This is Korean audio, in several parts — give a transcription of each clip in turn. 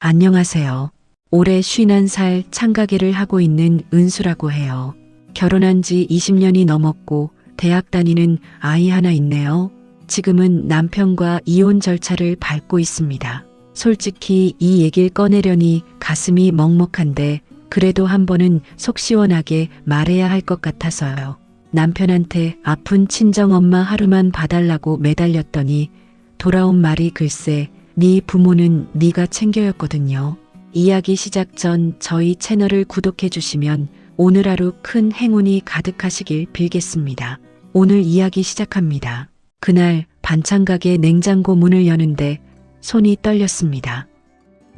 안녕하세요. 올해 51살 창가게를 하고 있는 은수라고 해요. 결혼한 지 20년이 넘었고 대학 다니는 아이 하나 있네요. 지금은 남편과 이혼 절차를 밟고 있습니다. 솔직히 이 얘기를 꺼내려니 가슴이 먹먹한데 그래도 한 번은 속 시원하게 말해야 할 것 같아서요. 남편한테 아픈 친정엄마 하루만 봐달라고 매달렸더니 돌아온 말이 글쎄 네 부모는 네가 챙겨였거든요. 이야기 시작 전 저희 채널을 구독해 주시면 오늘 하루 큰 행운이 가득하시길 빌겠습니다. 오늘 이야기 시작합니다. 그날 반찬 가게 냉장고 문을 여는데 손이 떨렸습니다.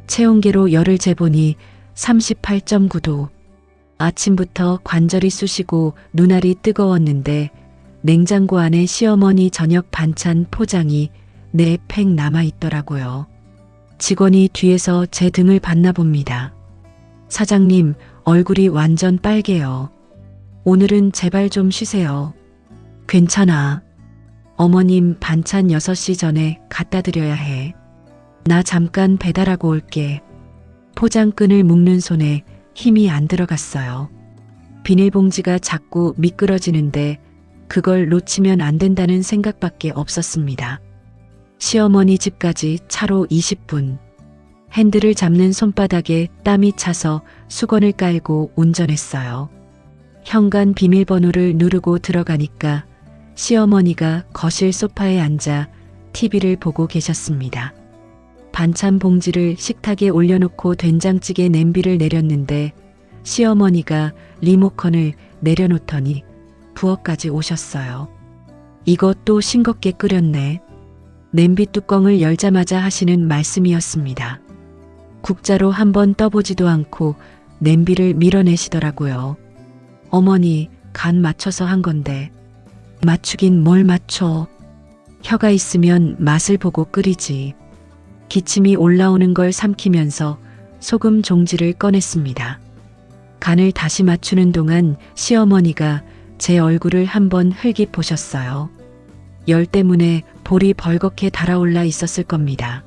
체온계로 열을 재보니 38.9도. 아침부터 관절이 쑤시고 눈알이 뜨거웠는데 냉장고 안에 시어머니 저녁 반찬 포장이 네 팩 남아있더라고요. 직원이 뒤에서 제 등을 봤나 봅니다. 사장님, 얼굴이 완전 빨개요. 오늘은 제발 좀 쉬세요. 괜찮아. 어머님 반찬 6시 전에 갖다 드려야 해. 나 잠깐 배달하고 올게. 포장끈을 묶는 손에 힘이 안 들어갔어요. 비닐봉지가 자꾸 미끄러지는데 그걸 놓치면 안 된다는 생각밖에 없었습니다. 시어머니 집까지 차로 20분. 핸들을 잡는 손바닥에 땀이 차서 수건을 깔고 운전했어요. 현관 비밀번호를 누르고 들어가니까 시어머니가 거실 소파에 앉아 TV를 보고 계셨습니다. 반찬 봉지를 식탁에 올려놓고 된장찌개 냄비를 내렸는데 시어머니가 리모컨을 내려놓더니 부엌까지 오셨어요. 이것도 싱겁게 끓였네. 냄비 뚜껑을 열자마자 하시는 말씀이었습니다. 국자로 한번 떠보지도 않고 냄비를 밀어내시더라고요. 어머니, 간 맞춰서 한 건데. 맞추긴 뭘 맞춰. 혀가 있으면 맛을 보고 끓이지. 기침이 올라오는 걸 삼키면서 소금 종지를 꺼냈습니다. 간을 다시 맞추는 동안 시어머니가 제 얼굴을 한번 흘기 보셨어요. 열 때문에 볼이 벌겋게 달아올라 있었을 겁니다.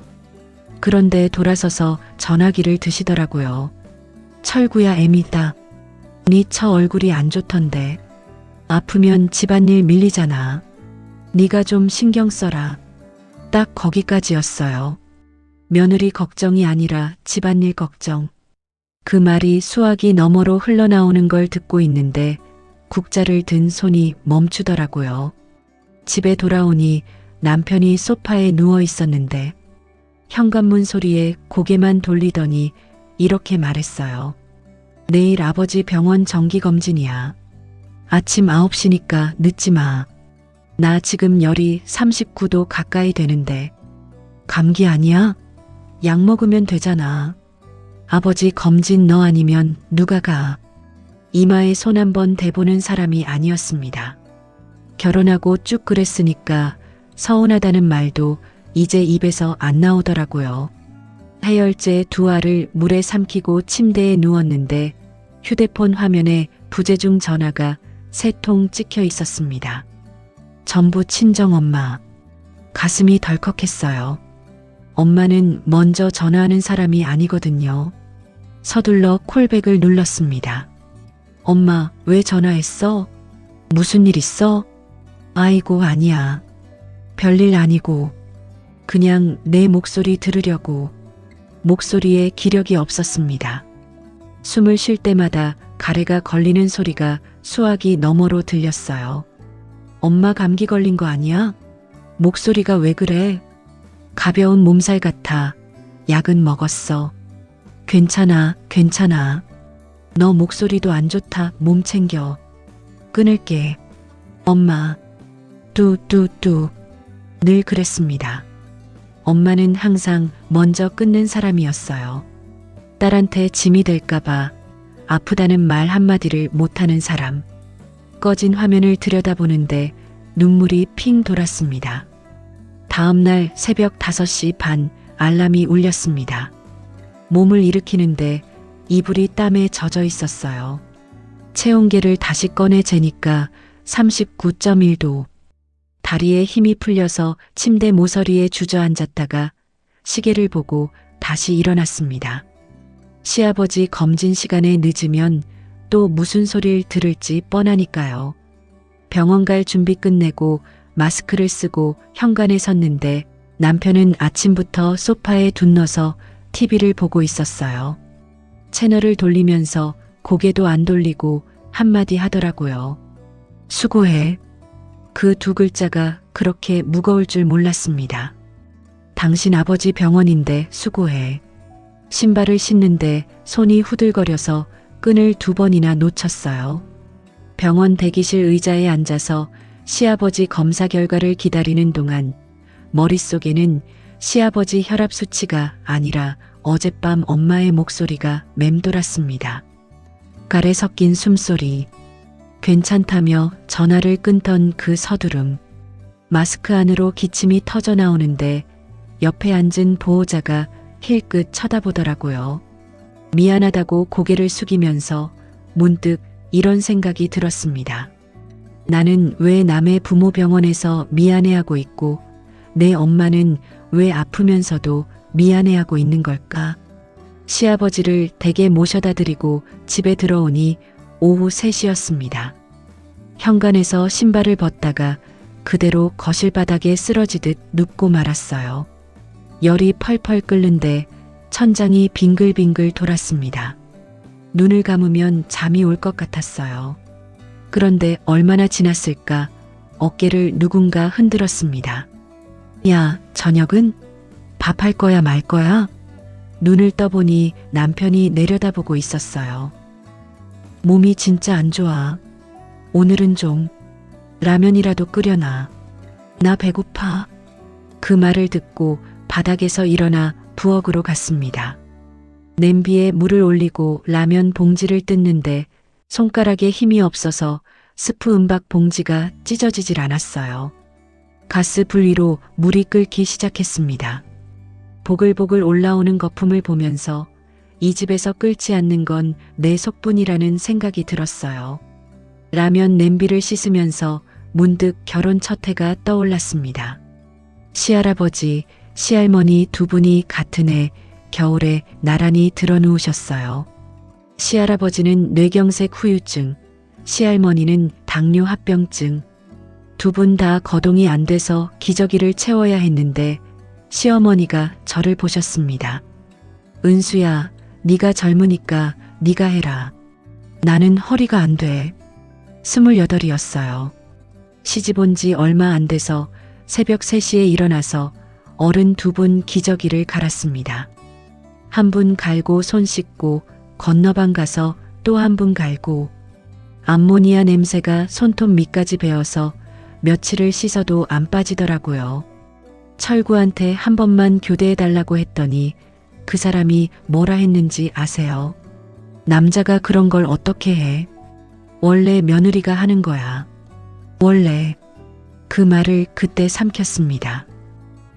그런데 돌아서서 전화기를 드시더라고요. 철구야 애미다. 네 처 얼굴이 안 좋던데. 아프면 집안일 밀리잖아. 네가 좀 신경 써라. 딱 거기까지였어요. 며느리 걱정이 아니라 집안일 걱정. 그 말이 수화기 너머로 흘러나오는 걸 듣고 있는데 국자를 든 손이 멈추더라고요. 집에 돌아오니 남편이 소파에 누워 있었는데 현관문 소리에 고개만 돌리더니 이렇게 말했어요. 내일 아버지 병원 정기검진이야. 아침 9시니까 늦지 마. 나 지금 열이 39도 가까이 되는데. 감기 아니야? 약 먹으면 되잖아. 아버지 검진 너 아니면 누가 가? 이마에 손 한번 대보는 사람이 아니었습니다. 결혼하고 쭉 그랬으니까 서운하다는 말도 이제 입에서 안 나오더라고요. 해열제 2알을 물에 삼키고 침대에 누웠는데 휴대폰 화면에 부재중 전화가 3통 찍혀 있었습니다. 전부 친정엄마. 가슴이 덜컥했어요. 엄마는 먼저 전화하는 사람이 아니거든요. 서둘러 콜백을 눌렀습니다. 엄마, 왜 전화했어? 무슨 일 있어? 아이고, 아니야. 별일 아니고. 그냥 내 목소리 들으려고. 목소리에 기력이 없었습니다. 숨을 쉴 때마다 가래가 걸리는 소리가 수화기 너머로 들렸어요. 엄마 감기 걸린 거 아니야? 목소리가 왜 그래? 가벼운 몸살 같아. 약은 먹었어. 괜찮아, 괜찮아. 너 목소리도 안 좋다. 몸 챙겨. 끊을게. 엄마. 뚜뚜뚜. 늘 그랬습니다. 엄마는 항상 먼저 끊는 사람이었어요. 딸한테 짐이 될까봐 아프다는 말 한마디를 못하는 사람. 꺼진 화면을 들여다보는데 눈물이 핑 돌았습니다. 다음날 새벽 5시 반 알람이 울렸습니다. 몸을 일으키는데 이불이 땀에 젖어 있었어요. 체온계를 다시 꺼내 재니까 39.1도. 다리에 힘이 풀려서 침대 모서리에 주저앉았다가 시계를 보고 다시 일어났습니다. 시아버지 검진 시간에 늦으면 또 무슨 소리를 들을지 뻔하니까요. 병원 갈 준비 끝내고 마스크를 쓰고 현관에 섰는데 남편은 아침부터 소파에 둔너서 TV를 보고 있었어요. 채널을 돌리면서 고개도 안 돌리고 한마디 하더라고요. 수고해. 그 두 글자가 그렇게 무거울 줄 몰랐습니다. 당신 아버지 병원인데 수고해. 신발을 신는데 손이 후들거려서 끈을 2번이나 놓쳤어요. 병원 대기실 의자에 앉아서 시아버지 검사 결과를 기다리는 동안 머릿속에는 시아버지 혈압 수치가 아니라 어젯밤 엄마의 목소리가 맴돌았습니다. 가래 섞인 숨소리, 괜찮다며 전화를 끊던 그 서두름, 마스크 안으로 기침이 터져 나오는데 옆에 앉은 보호자가 힐끗 쳐다보더라고요. 미안하다고 고개를 숙이면서 문득 이런 생각이 들었습니다. 나는 왜 남의 부모 병원에서 미안해하고 있고 내 엄마는 왜 아프면서도 미안해하고 있는 걸까? 시아버지를 댁에 모셔다 드리고 집에 들어오니 오후 3시였습니다. 현관에서 신발을 벗다가 그대로 거실 바닥에 쓰러지듯 눕고 말았어요. 열이 펄펄 끓는데 천장이 빙글빙글 돌았습니다. 눈을 감으면 잠이 올 것 같았어요. 그런데 얼마나 지났을까 어깨를 누군가 흔들었습니다. 야, 저녁은? 밥할 거야 말 거야? 눈을 떠보니 남편이 내려다보고 있었어요. 몸이 진짜 안 좋아. 오늘은 좀 라면이라도 끓여놔. 나 배고파. 그 말을 듣고 바닥에서 일어나 부엌으로 갔습니다. 냄비에 물을 올리고 라면 봉지를 뜯는데 손가락에 힘이 없어서 스프 은박 봉지가 찢어지질 않았어요. 가스 불 위로 물이 끓기 시작했습니다. 보글보글 올라오는 거품을 보면서 이 집에서 끓지 않는 건 내 속뿐이라는 생각이 들었어요. 라면 냄비를 씻으면서 문득 결혼 첫 해가 떠올랐습니다. 시할아버지, 시할머니 두 분이 같은 해 겨울에 나란히 드러누우셨어요. 시할아버지는 뇌경색 후유증, 시할머니는 당뇨 합병증. 두 분 다 거동이 안 돼서 기저귀를 채워야 했는데 시어머니가 저를 보셨습니다. 은수야, 네가 젊으니까 네가 해라. 나는 허리가 안 돼. 28이었어요. 시집 온 지 얼마 안 돼서 새벽 3시에 일어나서 어른 두 분 기저귀를 갈았습니다. 한 분 갈고 손 씻고 건너방 가서 또 한 분 갈고 암모니아 냄새가 손톱 밑까지 배어서 며칠을 씻어도 안 빠지더라고요. 철구한테 한 번만 교대해달라고 했더니 그 사람이 뭐라 했는지 아세요? 남자가 그런 걸 어떻게 해? 원래 며느리가 하는 거야. 원래. 그 말을 그때 삼켰습니다.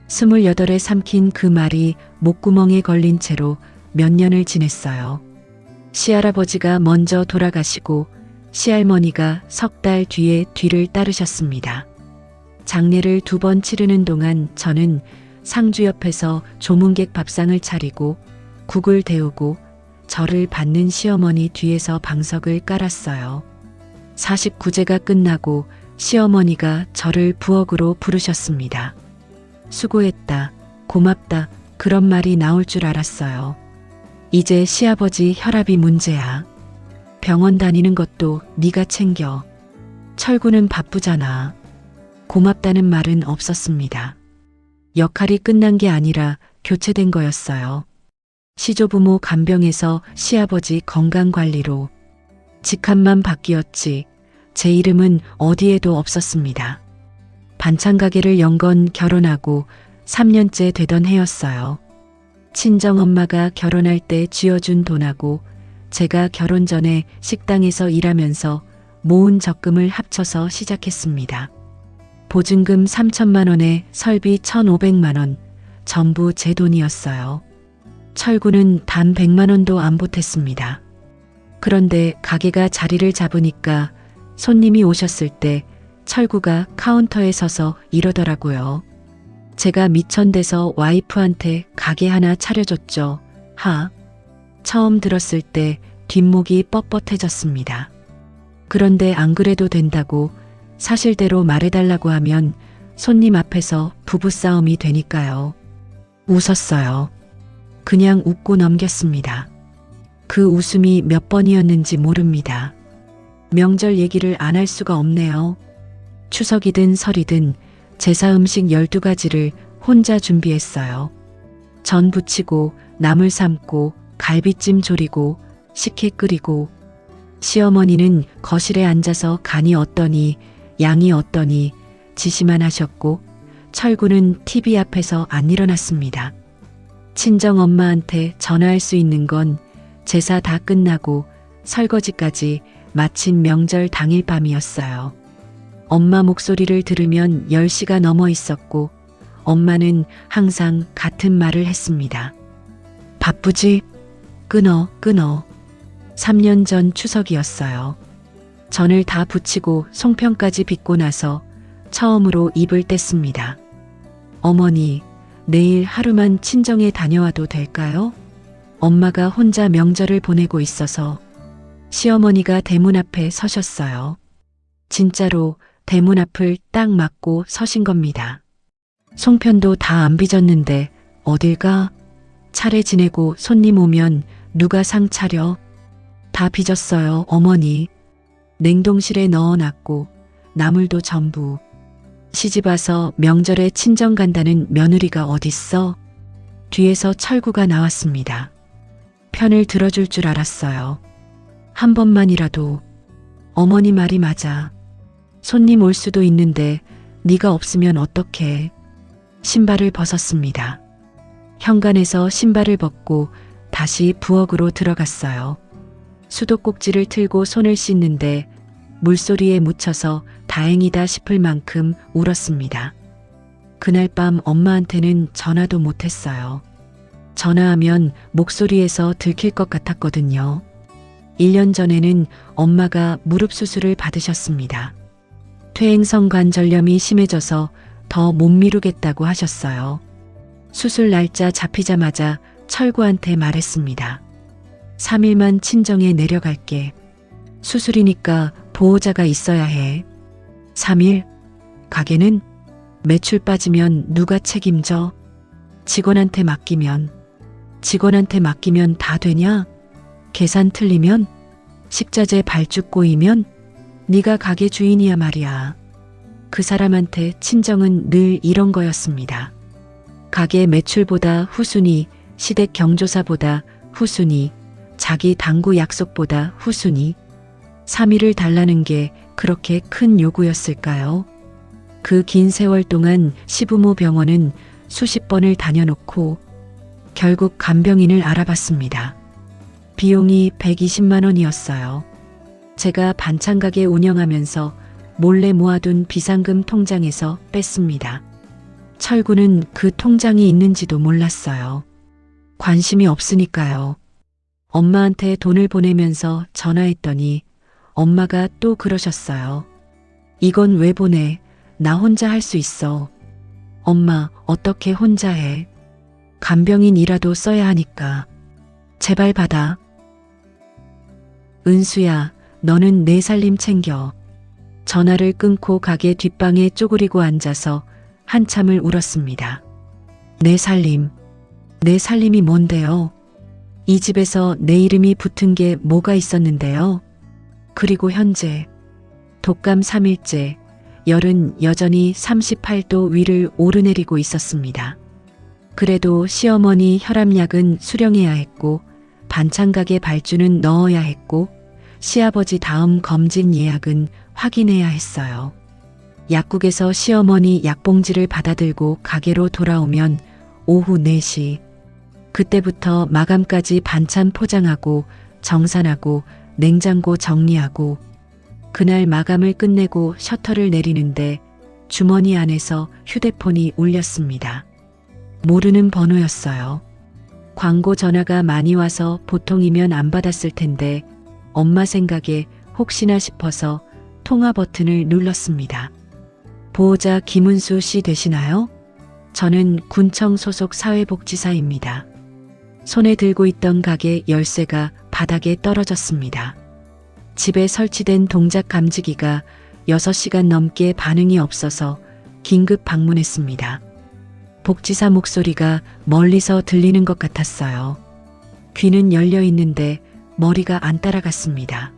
28에 삼킨 그 말이 목구멍에 걸린 채로 몇 년을 지냈어요. 시할아버지가 먼저 돌아가시고 시할머니가 석 달 뒤에 뒤를 따르셨습니다. 장례를 2번 치르는 동안 저는 상주 옆에서 조문객 밥상을 차리고 국을 데우고 저를 받는 시어머니 뒤에서 방석을 깔았어요. 49제가 끝나고 시어머니가 저를 부엌으로 부르셨습니다. 수고했다, 고맙다 그런 말이 나올 줄 알았어요. 이제 시아버지 혈압이 문제야. 병원 다니는 것도 네가 챙겨. 철구는 바쁘잖아. 고맙다는 말은 없었습니다. 역할이 끝난 게 아니라 교체된 거였어요. 시조부모 간병에서 시아버지 건강관리로. 직함만 바뀌었지 제 이름은 어디에도 없었습니다. 반찬 가게를 연 건 결혼하고 3년째 되던 해였어요. 친정엄마가 결혼할 때 쥐어준 돈하고 제가 결혼 전에 식당에서 일하면서 모은 적금을 합쳐서 시작했습니다. 보증금 3천만 원에 설비 1,500만 원, 전부 제 돈이었어요. 철구는 단 100만 원도 안 보탰습니다. 그런데 가게가 자리를 잡으니까 손님이 오셨을 때 철구가 카운터에 서서 이러더라고요. 제가 미천돼서 와이프한테 가게 하나 차려줬죠. 처음 들었을 때 뒷목이 뻣뻣해졌습니다. 그런데 안 그래도 된다고 사실대로 말해달라고 하면 손님 앞에서 부부싸움이 되니까요. 웃었어요. 그냥 웃고 넘겼습니다. 그 웃음이 몇 번이었는지 모릅니다. 명절 얘기를 안 할 수가 없네요. 추석이든 설이든 제사 음식 12가지를 혼자 준비했어요. 전 부치고 나물 삶고 갈비찜 조리고 식혜 끓이고 시어머니는 거실에 앉아서 간이 어떠니 양이 어떠니 지시만 하셨고 철구는 TV 앞에서 안 일어났습니다. 친정 엄마한테 전화할 수 있는 건 제사 다 끝나고 설거지까지 마친 명절 당일 밤이었어요. 엄마 목소리를 들으면 10시가 넘어 있었고 엄마는 항상 같은 말을 했습니다. 바쁘지? 끊어. 3년 전 추석이었어요. 전을 다 부치고 송편까지 빚고 나서 처음으로 입을 뗐습니다. 어머니, 내일 하루만 친정에 다녀와도 될까요? 엄마가 혼자 명절을 보내고 있어서. 시어머니가 대문 앞에 서셨어요. 진짜로 대문 앞을 딱 막고 서신 겁니다. 송편도 다 안 빚었는데 어딜 가? 차례 지내고 손님 오면 누가 상 차려? 다 빚었어요, 어머니. 냉동실에 넣어놨고 나물도 전부. 시집 와서 명절에 친정 간다는 며느리가 어딨어? 뒤에서 철구가 나왔습니다. 편을 들어줄 줄 알았어요. 한 번만이라도. 어머니 말이 맞아. 손님 올 수도 있는데 네가 없으면 어떡해. 신발을 벗었습니다. 현관에서 신발을 벗고 다시 부엌으로 들어갔어요. 수도꼭지를 틀고 손을 씻는데 물소리에 묻혀서 다행이다 싶을 만큼 울었습니다. 그날 밤 엄마한테는 전화도 못했어요. 전화하면 목소리에서 들킬 것 같았거든요. 1년 전에는 엄마가 무릎 수술을 받으셨습니다. 퇴행성 관절염이 심해져서 더 못 미루겠다고 하셨어요. 수술 날짜 잡히자마자 철구한테 말했습니다. 3일만 친정에 내려갈게. 수술이니까 보호자가 있어야 해. 3일? 가게는? 매출 빠지면 누가 책임져? 직원한테 맡기면 다 되냐? 계산 틀리면? 식자재 발주 꼬이면? 네가 가게 주인이야 말이야. 그 사람한테 친정은 늘 이런 거였습니다. 가게 매출보다 후순위, 시댁 경조사보다 후순위, 자기 당구 약속보다 후순위. 3일을 달라는 게 그렇게 큰 요구였을까요? 그 긴 세월 동안 시부모 병원은 수십 번을 다녀놓고 결국 간병인을 알아봤습니다. 비용이 120만 원이었어요. 제가 반찬가게 운영하면서 몰래 모아둔 비상금 통장에서 뺐습니다. 철구는 그 통장이 있는지도 몰랐어요. 관심이 없으니까요. 엄마한테 돈을 보내면서 전화했더니 엄마가 또 그러셨어요. 이건 왜 보내? 나 혼자 할 수 있어. 엄마, 어떻게 혼자 해? 간병인이라도 써야 하니까. 제발 받아. 은수야, 너는 내 살림 챙겨. 전화를 끊고 가게 뒷방에 쪼그리고 앉아서 한참을 울었습니다. 내 살림이 뭔데요? 이 집에서 내 이름이 붙은 게 뭐가 있었는데요? 그리고 현재 독감 3일째, 열은 여전히 38도 위를 오르내리고 있었습니다. 그래도 시어머니 혈압약은 수령해야 했고 반찬가게 발주는 넣어야 했고 시아버지 다음 검진 예약은 확인해야 했어요. 약국에서 시어머니 약봉지를 받아들고 가게로 돌아오면 오후 4시. 그때부터 마감까지 반찬 포장하고 정산하고 냉장고 정리하고 그날 마감을 끝내고 셔터를 내리는데 주머니 안에서 휴대폰이 울렸습니다. 모르는 번호였어요. 광고 전화가 많이 와서 보통이면 안 받았을 텐데 엄마 생각에 혹시나 싶어서 통화 버튼을 눌렀습니다. 보호자 김은수 씨 되시나요? 저는 군청 소속 사회복지사입니다. 손에 들고 있던 가게 열쇠가 바닥에 떨어졌습니다. 집에 설치된 동작 감지기가 6시간 넘게 반응이 없어서 긴급 방문했습니다. 복지사 목소리가 멀리서 들리는 것 같았어요. 귀는 열려 있는데 머리가 안 따라갔습니다.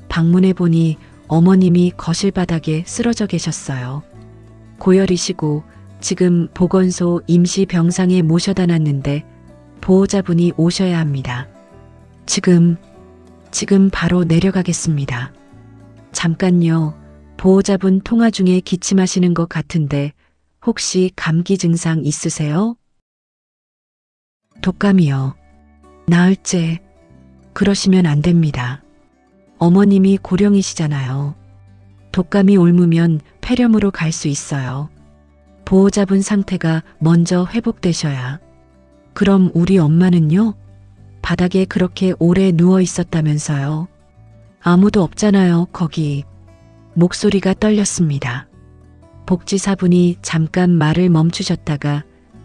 방문해 보니 어머님이 거실 바닥에 쓰러져 계셨어요. 고열이시고 지금 보건소 임시병상에 모셔다 놨는데 보호자분이 오셔야 합니다. 지금 바로 내려가겠습니다. 잠깐요. 보호자분 통화 중에 기침하시는 것 같은데 혹시 감기 증상 있으세요? 독감이요. 나흘째. 그러시면 안 됩니다. 어머님이 고령이시잖아요. 독감이 옮으면 폐렴으로 갈 수 있어요. 보호자분 상태가 먼저 회복되셔야. 그럼 우리 엄마는요? 바닥에 그렇게 오래 누워 있었다면서요. 아무도 없잖아요, 거기. 목소리가 떨렸습니다. 복지사분이 잠깐 말을 멈추셨다가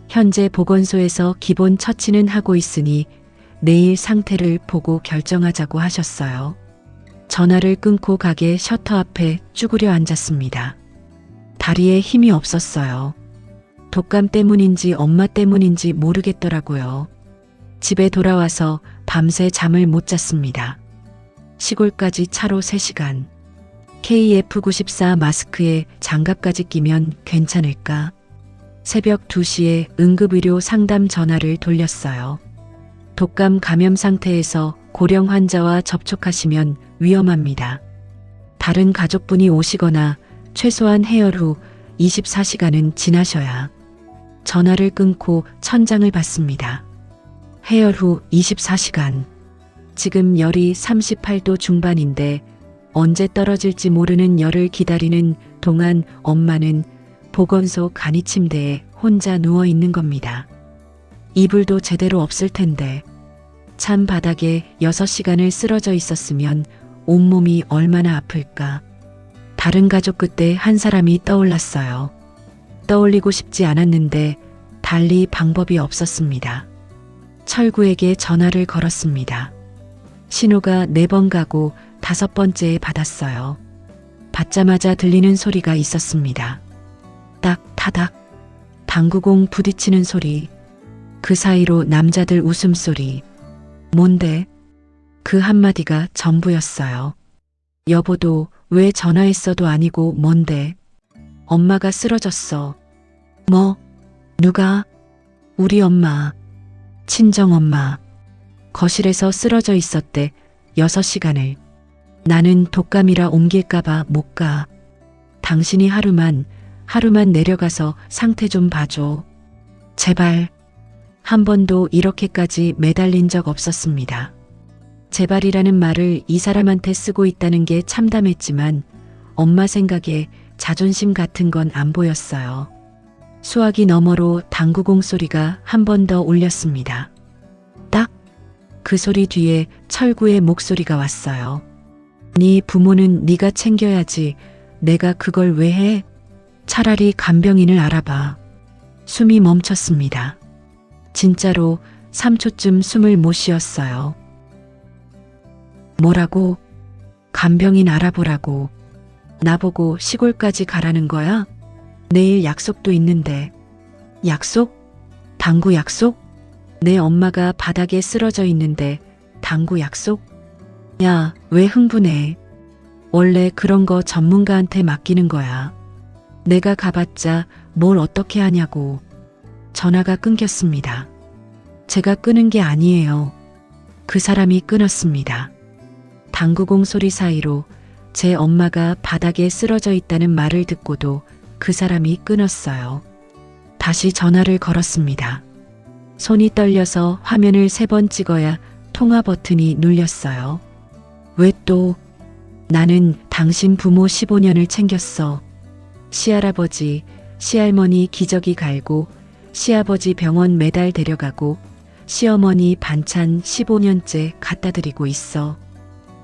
현재 보건소에서 기본 처치는 하고 있으니 내일 상태를 보고 결정하자고 하셨어요. 전화를 끊고 가게 셔터 앞에 쭈그려 앉았습니다. 다리에 힘이 없었어요. 독감 때문인지 엄마 때문인지 모르겠더라고요. 집에 돌아와서 밤새 잠을 못 잤습니다. 시골까지 차로 3시간. KF94 마스크에 장갑까지 끼면 괜찮을까? 새벽 2시에 응급의료 상담 전화를 돌렸어요. 독감 감염 상태에서 고령 환자와 접촉하시면 위험합니다. 다른 가족분이 오시거나 최소한 해열 후 24시간은 지나셔야. 전화를 끊고 천장을 봤습니다. 해열 후 24시간. 지금 열이 38도 중반인데 언제 떨어질지 모르는 열을 기다리는 동안 엄마는 보건소 간이 침대에 혼자 누워 있는 겁니다. 이불도 제대로 없을 텐데 찬 바닥에 6시간을 쓰러져 있었으면 온몸이 얼마나 아플까. 다른 가족 그때 한 사람이 떠올랐어요. 떠올리고 싶지 않았는데 달리 방법이 없었습니다. 철구에게 전화를 걸었습니다. 신호가 4번 가고 5번째에 받았어요. 받자마자 들리는 소리가 있었습니다. 딱 타닥. 당구공 부딪히는 소리. 그 사이로 남자들 웃음소리. 뭔데? 그 한마디가 전부였어요. 여보도 왜 전화했어도 아니고 뭔데? 엄마가 쓰러졌어. 뭐? 누가? 우리 엄마. 친정엄마. 거실에서 쓰러져 있었대. 6시간을. 나는 독감이라 옮길까봐 못 가. 당신이 하루만 내려가서 상태 좀 봐줘. 제발. 한 번도 이렇게까지 매달린 적 없었습니다. 제발이라는 말을 이 사람한테 쓰고 있다는 게 참담했지만 엄마 생각에 자존심 같은 건 안 보였어요. 수화기 너머로 당구공 소리가 한 번 더 울렸습니다. 딱! 그 소리 뒤에 철구의 목소리가 왔어요. 네 부모는 네가 챙겨야지. 내가 그걸 왜 해? 차라리 간병인을 알아봐. 숨이 멈췄습니다. 진짜로 3초쯤 숨을 못 쉬었어요. 뭐라고? 간병인 알아보라고. 나보고 시골까지 가라는 거야? 내일 약속도 있는데. 약속? 당구 약속? 내 엄마가 바닥에 쓰러져 있는데 당구 약속? 야, 왜 흥분해? 원래 그런 거 전문가한테 맡기는 거야. 내가 가봤자 뭘 어떻게 하냐고. 전화가 끊겼습니다. 제가 끊은 게 아니에요. 그 사람이 끊었습니다. 당구공 소리 사이로 제 엄마가 바닥에 쓰러져 있다는 말을 듣고도 그 사람이 끊었어요. 다시 전화를 걸었습니다. 손이 떨려서 화면을 3번 찍어야 통화 버튼이 눌렸어요. 왜 또? 나는 당신 부모 15년을 챙겼어. 시할아버지, 시할머니 기저귀 갈고, 시아버지 병원 매달 데려가고, 시어머니 반찬 15년째 갖다 드리고 있어.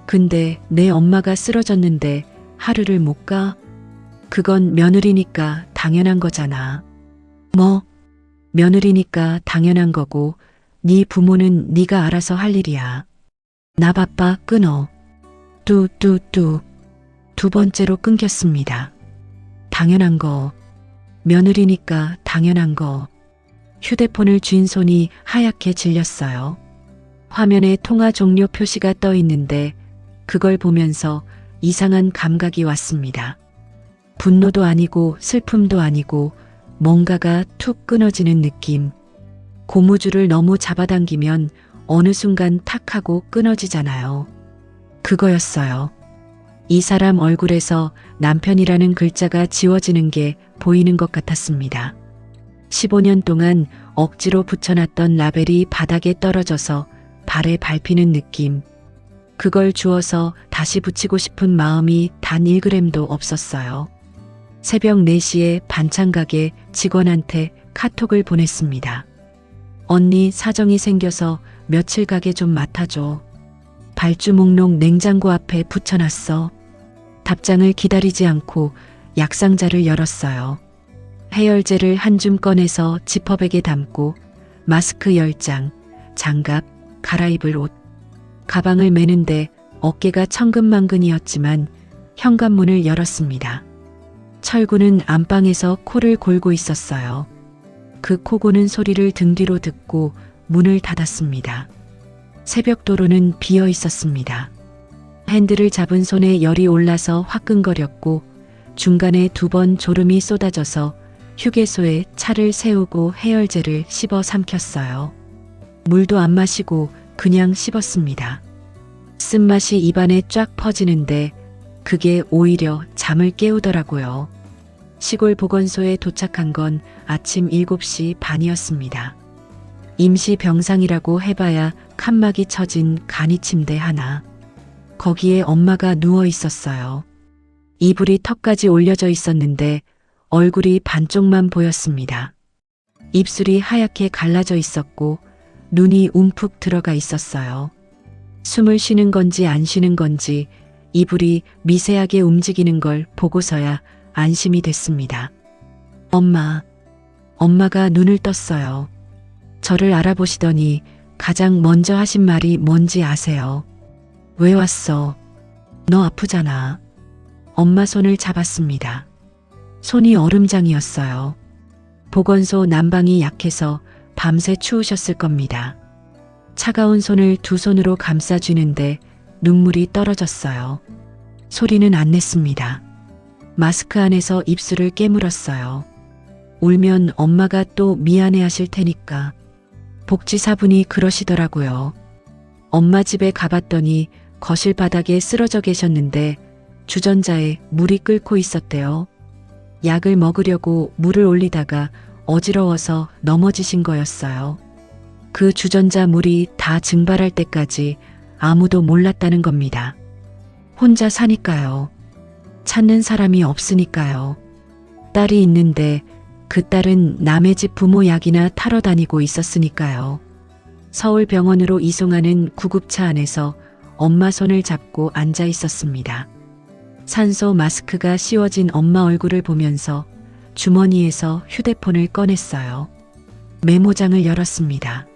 근데 내 엄마가 쓰러졌는데 하루를 못 가? 그건 며느리니까 당연한 거잖아. 뭐, 며느리니까 당연한 거고 네 부모는 네가 알아서 할 일이야. 나 바빠 끊어. 뚜뚜뚜. 두 번째로 끊겼습니다. 당연한 거. 며느리니까 당연한 거. 휴대폰을 쥔 손이 하얗게 질렸어요. 화면에 통화 종료 표시가 떠 있는데 그걸 보면서 이상한 감각이 왔습니다. 분노도 아니고 슬픔도 아니고 뭔가가 툭 끊어지는 느낌. 고무줄을 너무 잡아당기면 어느 순간 탁 하고 끊어지잖아요. 그거였어요. 이 사람 얼굴에서 남편이라는 글자가 지워지는 게 보이는 것 같았습니다. 15년 동안 억지로 붙여놨던 라벨이 바닥에 떨어져서 발에 밟히는 느낌. 그걸 주워서 다시 붙이고 싶은 마음이 단 1g도 없었어요. 새벽 4시에 반찬 가게 직원한테 카톡을 보냈습니다. 언니 사정이 생겨서 며칠 가게 좀 맡아줘. 발주 목록 냉장고 앞에 붙여놨어. 답장을 기다리지 않고 약상자를 열었어요. 해열제를 한 줌 꺼내서 지퍼백에 담고 마스크 10장, 장갑, 갈아입을 옷, 가방을 매는데 어깨가 천근만근이었지만 현관문을 열었습니다. 철구는 안방에서 코를 골고 있었어요. 그 코 고는 소리를 등 뒤로 듣고 문을 닫았습니다. 새벽 도로는 비어 있었습니다. 핸들을 잡은 손에 열이 올라서 화끈거렸고 중간에 2번 졸음이 쏟아져서 휴게소에 차를 세우고 해열제를 씹어 삼켰어요. 물도 안 마시고 그냥 씹었습니다. 쓴맛이 입안에 쫙 퍼지는데 그게 오히려 잠을 깨우더라고요. 시골 보건소에 도착한 건 아침 7시 반이었습니다. 임시 병상이라고 해봐야 칸막이 쳐진 간이 침대 하나. 거기에 엄마가 누워 있었어요. 이불이 턱까지 올려져 있었는데 얼굴이 반쪽만 보였습니다. 입술이 하얗게 갈라져 있었고 눈이 움푹 들어가 있었어요. 숨을 쉬는 건지 안 쉬는 건지 이불이 미세하게 움직이는 걸 보고서야 안심이 됐습니다. 엄마가 눈을 떴어요. 저를 알아보시더니 가장 먼저 하신 말이 뭔지 아세요? 왜 왔어? 너 아프잖아. 엄마 손을 잡았습니다. 손이 얼음장이었어요. 보건소 난방이 약해서 밤새 추우셨을 겁니다. 차가운 손을 두 손으로 감싸쥐는데 눈물이 떨어졌어요. 소리는 안 냈습니다. 마스크 안에서 입술을 깨물었어요. 울면 엄마가 또 미안해 하실 테니까. 복지사분이 그러시더라고요. 엄마 집에 가봤더니 거실 바닥에 쓰러져 계셨는데 주전자에 물이 끓고 있었대요. 약을 먹으려고 물을 올리다가 어지러워서 넘어지신 거였어요. 그 주전자 물이 다 증발할 때까지 아무도 몰랐다는 겁니다. 혼자 사니까요. 찾는 사람이 없으니까요. 딸이 있는데 그 딸은 남의 집 부모 약이나 타러 다니고 있었으니까요. 서울병원으로 이송하는 구급차 안에서 엄마 손을 잡고 앉아 있었습니다. 산소 마스크가 씌워진 엄마 얼굴을 보면서 주머니에서 휴대폰을 꺼냈어요. 메모장을 열었습니다.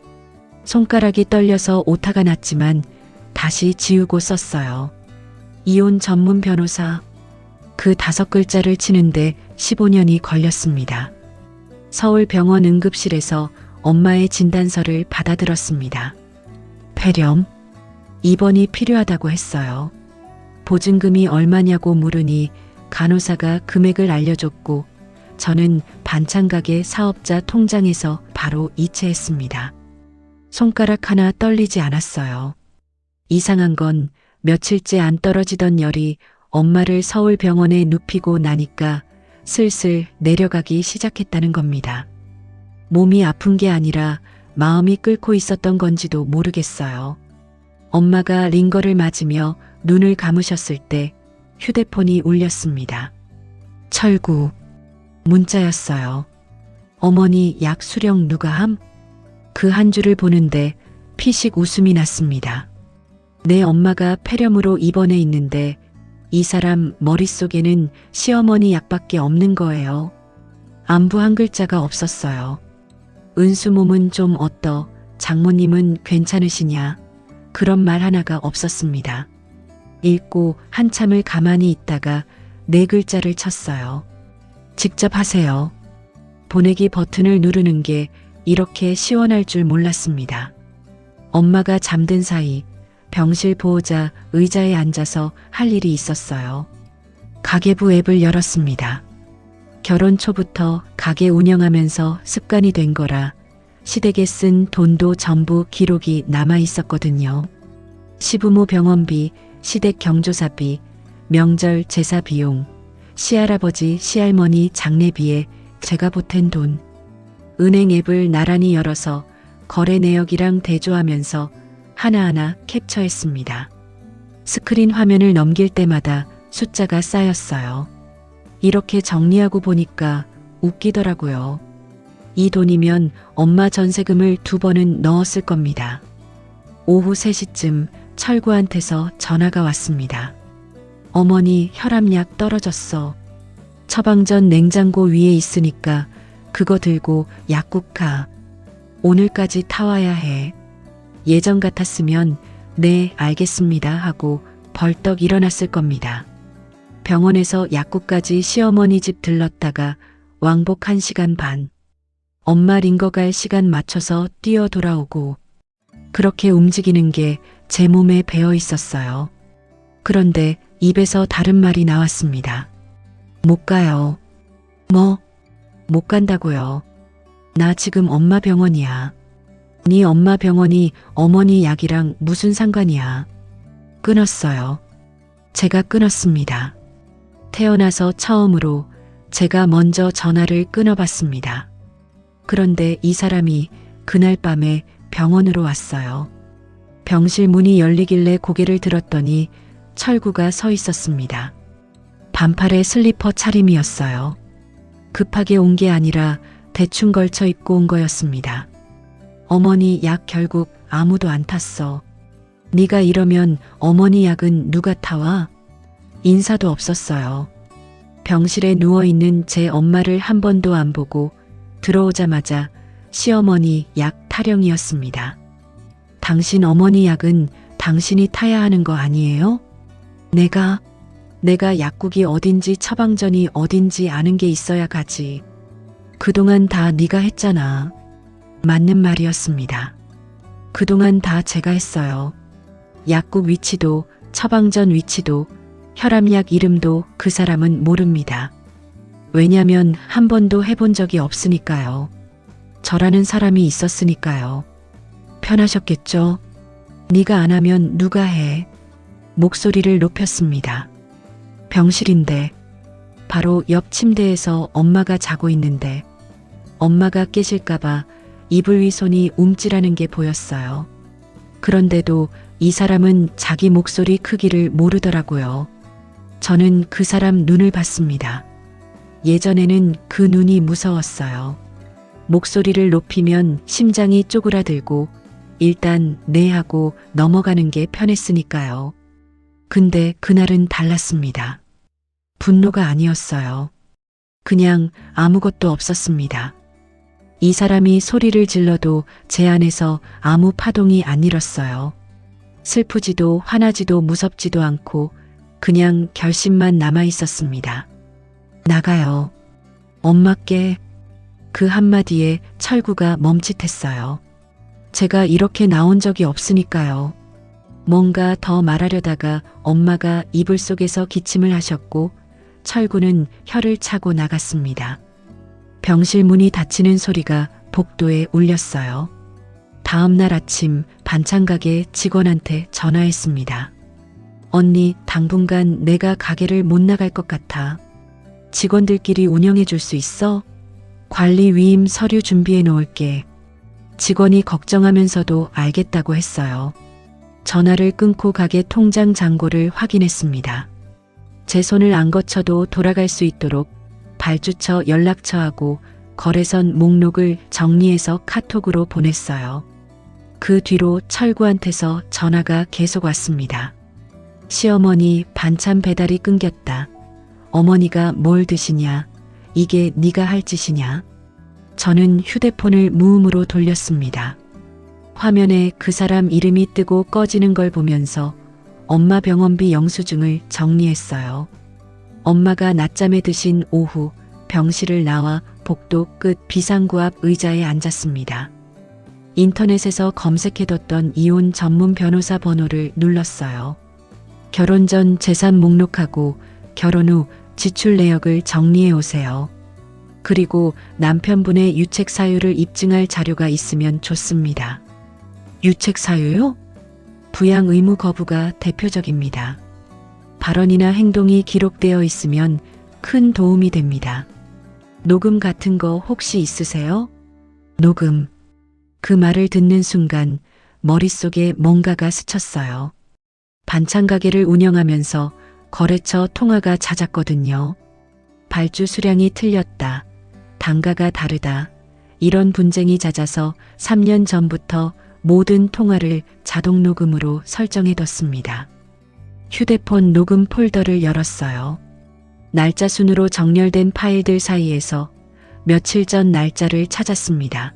손가락이 떨려서 오타가 났지만 다시 지우고 썼어요. 이혼 전문 변호사. 그 5글자를 치는데 15년이 걸렸습니다. 서울병원 응급실에서 엄마의 진단서를 받아들었습니다. 폐렴. 입원이 필요하다고 했어요. 보증금이 얼마냐고 물으니 간호사가 금액을 알려줬고 저는 반찬가게 사업자 통장에서 바로 이체했습니다. 손가락 하나 떨리지 않았어요. 이상한 건 며칠째 안 떨어지던 열이 엄마를 서울병원에 눕히고 나니까 슬슬 내려가기 시작했다는 겁니다. 몸이 아픈 게 아니라 마음이 끓고 있었던 건지도 모르겠어요. 엄마가 링거를 맞으며 눈을 감으셨을 때 휴대폰이 울렸습니다. 철구. 문자였어요. 어머니 약 수령 누가 함? 그 한 줄을 보는데 피식 웃음이 났습니다. 내 엄마가 폐렴으로 입원해 있는데 이 사람 머릿속에는 시어머니 약밖에 없는 거예요. 안부 한 글자가 없었어요. 은수 몸은 좀 어떠? 장모님은 괜찮으시냐? 그런 말 하나가 없었습니다. 읽고 한참을 가만히 있다가 네 글자를 쳤어요. 직접 하세요. 보내기 버튼을 누르는 게 이렇게 시원할 줄 몰랐습니다. 엄마가 잠든 사이 병실 보호자 의자에 앉아서 할 일이 있었어요. 가계부 앱을 열었습니다. 결혼 초부터 가게 운영하면서 습관이 된 거라 시댁에 쓴 돈도 전부 기록이 남아 있었거든요. 시부모 병원비, 시댁 경조사비, 명절 제사 비용, 시할아버지, 시할머니 장례비에 제가 보탠 돈. 은행 앱을 나란히 열어서 거래 내역이랑 대조하면서 하나하나 캡처했습니다. 스크린 화면을 넘길 때마다 숫자가 쌓였어요. 이렇게 정리하고 보니까 웃기더라고요. 이 돈이면 엄마 전세금을 2번은 넣었을 겁니다. 오후 3시쯤 철구한테서 전화가 왔습니다. 어머니 혈압약 떨어졌어. 처방전 냉장고 위에 있으니까 그거 들고 약국 가. 오늘까지 타와야 해. 예전 같았으면 네 알겠습니다 하고 벌떡 일어났을 겁니다. 병원에서 약국까지 시어머니 집 들렀다가 왕복 1시간 반. 엄마 링거 갈 시간 맞춰서 뛰어 돌아오고 그렇게 움직이는 게 제 몸에 배어 있었어요. 그런데 입에서 다른 말이 나왔습니다. 못 가요. 뭐? 못 간다고요. 나 지금 엄마 병원이야. 네 엄마 병원이 어머니 약이랑 무슨 상관이야. 끊었어요. 제가 끊었습니다. 태어나서 처음으로 제가 먼저 전화를 끊어봤습니다. 그런데 이 사람이 그날 밤에 병원으로 왔어요. 병실 문이 열리길래 고개를 들었더니 철구가 서 있었습니다. 반팔에 슬리퍼 차림이었어요. 급하게 온 게 아니라 대충 걸쳐 입고 온 거였습니다. 어머니 약 결국 아무도 안 탔어. 네가 이러면 어머니 약은 누가 타와? 인사도 없었어요. 병실에 누워있는 제 엄마를 한 번도 안 보고 들어오자마자 시어머니 약 타령이었습니다. 당신 어머니 약은 당신이 타야 하는 거 아니에요? 내가 약국이 어딘지 처방전이 어딘지 아는 게 있어야 가지. 그동안 다 네가 했잖아. 맞는 말이었습니다. 그동안 다 제가 했어요. 약국 위치도 처방전 위치도 혈압약 이름도 그 사람은 모릅니다. 왜냐면 한 번도 해본 적이 없으니까요. 저라는 사람이 있었으니까요. 편하셨겠죠? 네가 안 하면 누가 해? 목소리를 높였습니다. 병실인데 바로 옆 침대에서 엄마가 자고 있는데 엄마가 깨실까봐 이불 위 손이 움찔하는 게 보였어요. 그런데도 이 사람은 자기 목소리 크기를 모르더라고요. 저는 그 사람 눈을 봤습니다. 예전에는 그 눈이 무서웠어요. 목소리를 높이면 심장이 쪼그라들고 일단 네 하고 넘어가는 게 편했으니까요. 근데 그날은 달랐습니다. 분노가 아니었어요. 그냥 아무것도 없었습니다. 이 사람이 소리를 질러도 제 안에서 아무 파동이 안 일었어요. 슬프지도 화나지도 무섭지도 않고 그냥 결심만 남아 있었습니다. 나가요. 엄마께. 그 한마디에 철구가 멈칫했어요. 제가 이렇게 나온 적이 없으니까요. 뭔가 더 말하려다가 엄마가 이불 속에서 기침을 하셨고 철구는 혀를 차고 나갔습니다. 병실 문이 닫히는 소리가 복도에 울렸어요. 다음 날 아침 반찬가게 직원한테 전화했습니다. 언니, 당분간 내가 가게를 못 나갈 것 같아. 직원들끼리 운영해 줄 수 있어? 관리 위임 서류 준비해 놓을게. 직원이 걱정하면서도 알겠다고 했어요. 전화를 끊고 가게 통장 잔고를 확인했습니다. 제 손을 안 거쳐도 돌아갈 수 있도록 발주처 연락처하고 거래선 목록을 정리해서 카톡으로 보냈어요. 그 뒤로 철구한테서 전화가 계속 왔습니다. 시어머니 반찬 배달이 끊겼다. 어머니가 뭘 드시냐? 이게 네가 할 짓이냐? 저는 휴대폰을 무음으로 돌렸습니다. 화면에 그 사람 이름이 뜨고 꺼지는 걸 보면서 엄마 병원비 영수증을 정리했어요. 엄마가 낮잠에 드신 오후 병실을 나와 복도 끝 비상구 앞 의자에 앉았습니다. 인터넷에서 검색해뒀던 이혼 전문 변호사 번호를 눌렀어요. 결혼 전 재산 목록하고 결혼 후 지출 내역을 정리해 오세요. 그리고 남편분의 유책 사유를 입증할 자료가 있으면 좋습니다. 유책 사유요? 부양 의무 거부가 대표적입니다. 발언이나 행동이 기록되어 있으면 큰 도움이 됩니다. 녹음 같은 거 혹시 있으세요? 녹음. 그 말을 듣는 순간 머릿속에 뭔가가 스쳤어요. 반찬 가게를 운영하면서 거래처 통화가 잦았거든요. 발주 수량이 틀렸다. 단가가 다르다. 이런 분쟁이 잦아서 3년 전부터 모든 통화를 자동 녹음으로 설정해뒀습니다. 휴대폰 녹음 폴더를 열었어요. 날짜 순으로 정렬된 파일들 사이에서 며칠 전 날짜를 찾았습니다.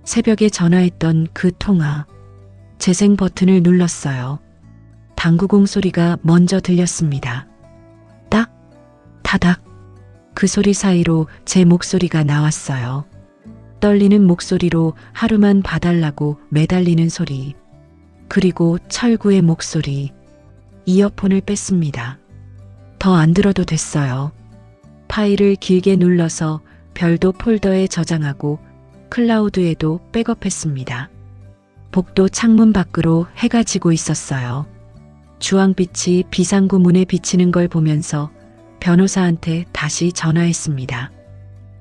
새벽에 전화했던 그 통화. 재생 버튼을 눌렀어요. 당구공 소리가 먼저 들렸습니다. 딱, 타닥. 그 소리 사이로 제 목소리가 나왔어요. 떨리는 목소리로 하루만 봐달라고 매달리는 소리. 그리고 철구의 목소리. 이어폰을 뺐습니다. 더 안 들어도 됐어요. 파일을 길게 눌러서 별도 폴더에 저장하고 클라우드에도 백업했습니다. 복도 창문 밖으로 해가 지고 있었어요. 주황빛이 비상구 문에 비치는 걸 보면서 변호사한테 다시 전화했습니다.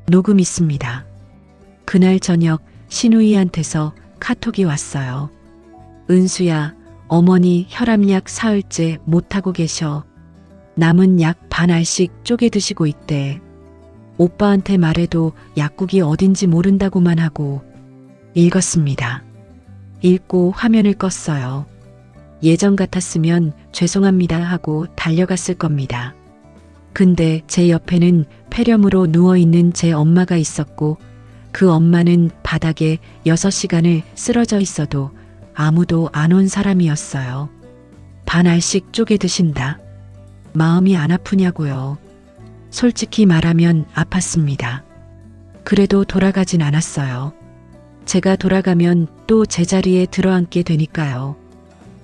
녹음 있습니다. 그날 저녁 신우이한테서 카톡이 왔어요. 은수야, 어머니 혈압약 사흘째 못하고 계셔. 남은 약 반 알씩 쪼개 드시고 있대. 오빠한테 말해도 약국이 어딘지 모른다고만 하고. 읽었습니다. 읽고 화면을 껐어요. 예전 같았으면 죄송합니다 하고 달려갔을 겁니다. 근데 제 옆에는 폐렴으로 누워있는 제 엄마가 있었고 그 엄마는 바닥에 6시간을 쓰러져 있어도 아무도 안 온 사람이었어요. 반 알씩 쪼개 드신다. 마음이 안 아프냐고요. 솔직히 말하면 아팠습니다. 그래도 돌아가진 않았어요. 제가 돌아가면 또 제자리에 들어앉게 되니까요.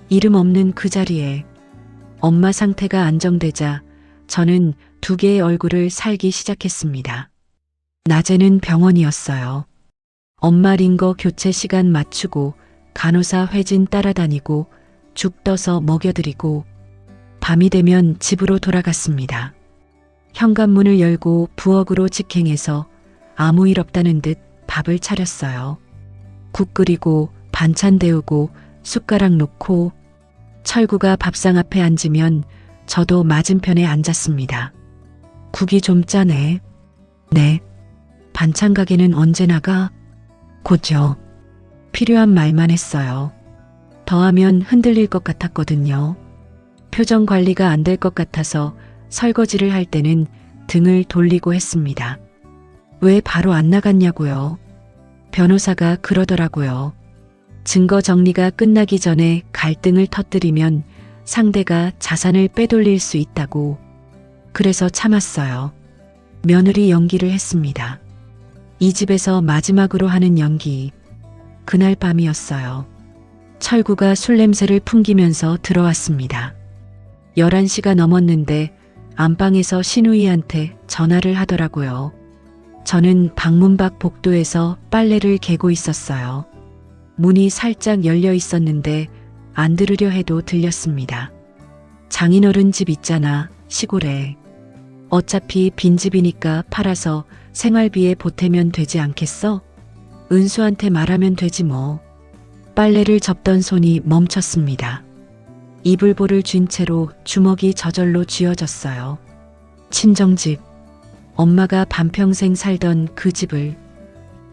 이름 없는 그 자리에. 엄마 상태가 안정되자 저는 두 개의 얼굴을 살기 시작했습니다. 낮에는 병원이었어요. 엄마 링거 교체 시간 맞추고 간호사 회진 따라다니고 죽 떠서 먹여드리고 밤이 되면 집으로 돌아갔습니다. 현관문을 열고 부엌으로 직행해서 아무 일 없다는 듯 밥을 차렸어요. 국 끓이고 반찬 데우고 숟가락 놓고 철구가 밥상 앞에 앉으면 저도 맞은편에 앉았습니다. 국이 좀 짜네. 네. 반찬 가게는 언제 나가? 곧요. 필요한 말만 했어요. 더하면 흔들릴 것 같았거든요. 표정 관리가 안 될 것 같아서 설거지를 할 때는 등을 돌리고 했습니다. 왜 바로 안 나갔냐고요. 변호사가 그러더라고요. 증거 정리가 끝나기 전에 갈등을 터뜨리면 상대가 자산을 빼돌릴 수 있다고. 그래서 참았어요. 며느리 연기를 했습니다. 이 집에서 마지막으로 하는 연기. 그날 밤이었어요. 철구가 술 냄새를 풍기면서 들어왔습니다. 11시가 넘었는데 안방에서 신우이한테 전화를 하더라고요. 저는 방문 밖 복도에서 빨래를 개고 있었어요. 문이 살짝 열려 있었는데 안 들으려 해도 들렸습니다. 장인어른 집 있잖아, 시골에. 어차피 빈집이니까 팔아서 생활비에 보태면 되지 않겠어? 은수한테 말하면 되지 뭐. 빨래를 접던 손이 멈췄습니다. 이불보를 쥔 채로 주먹이 저절로 쥐어졌어요. 친정집. 엄마가 반평생 살던 그 집을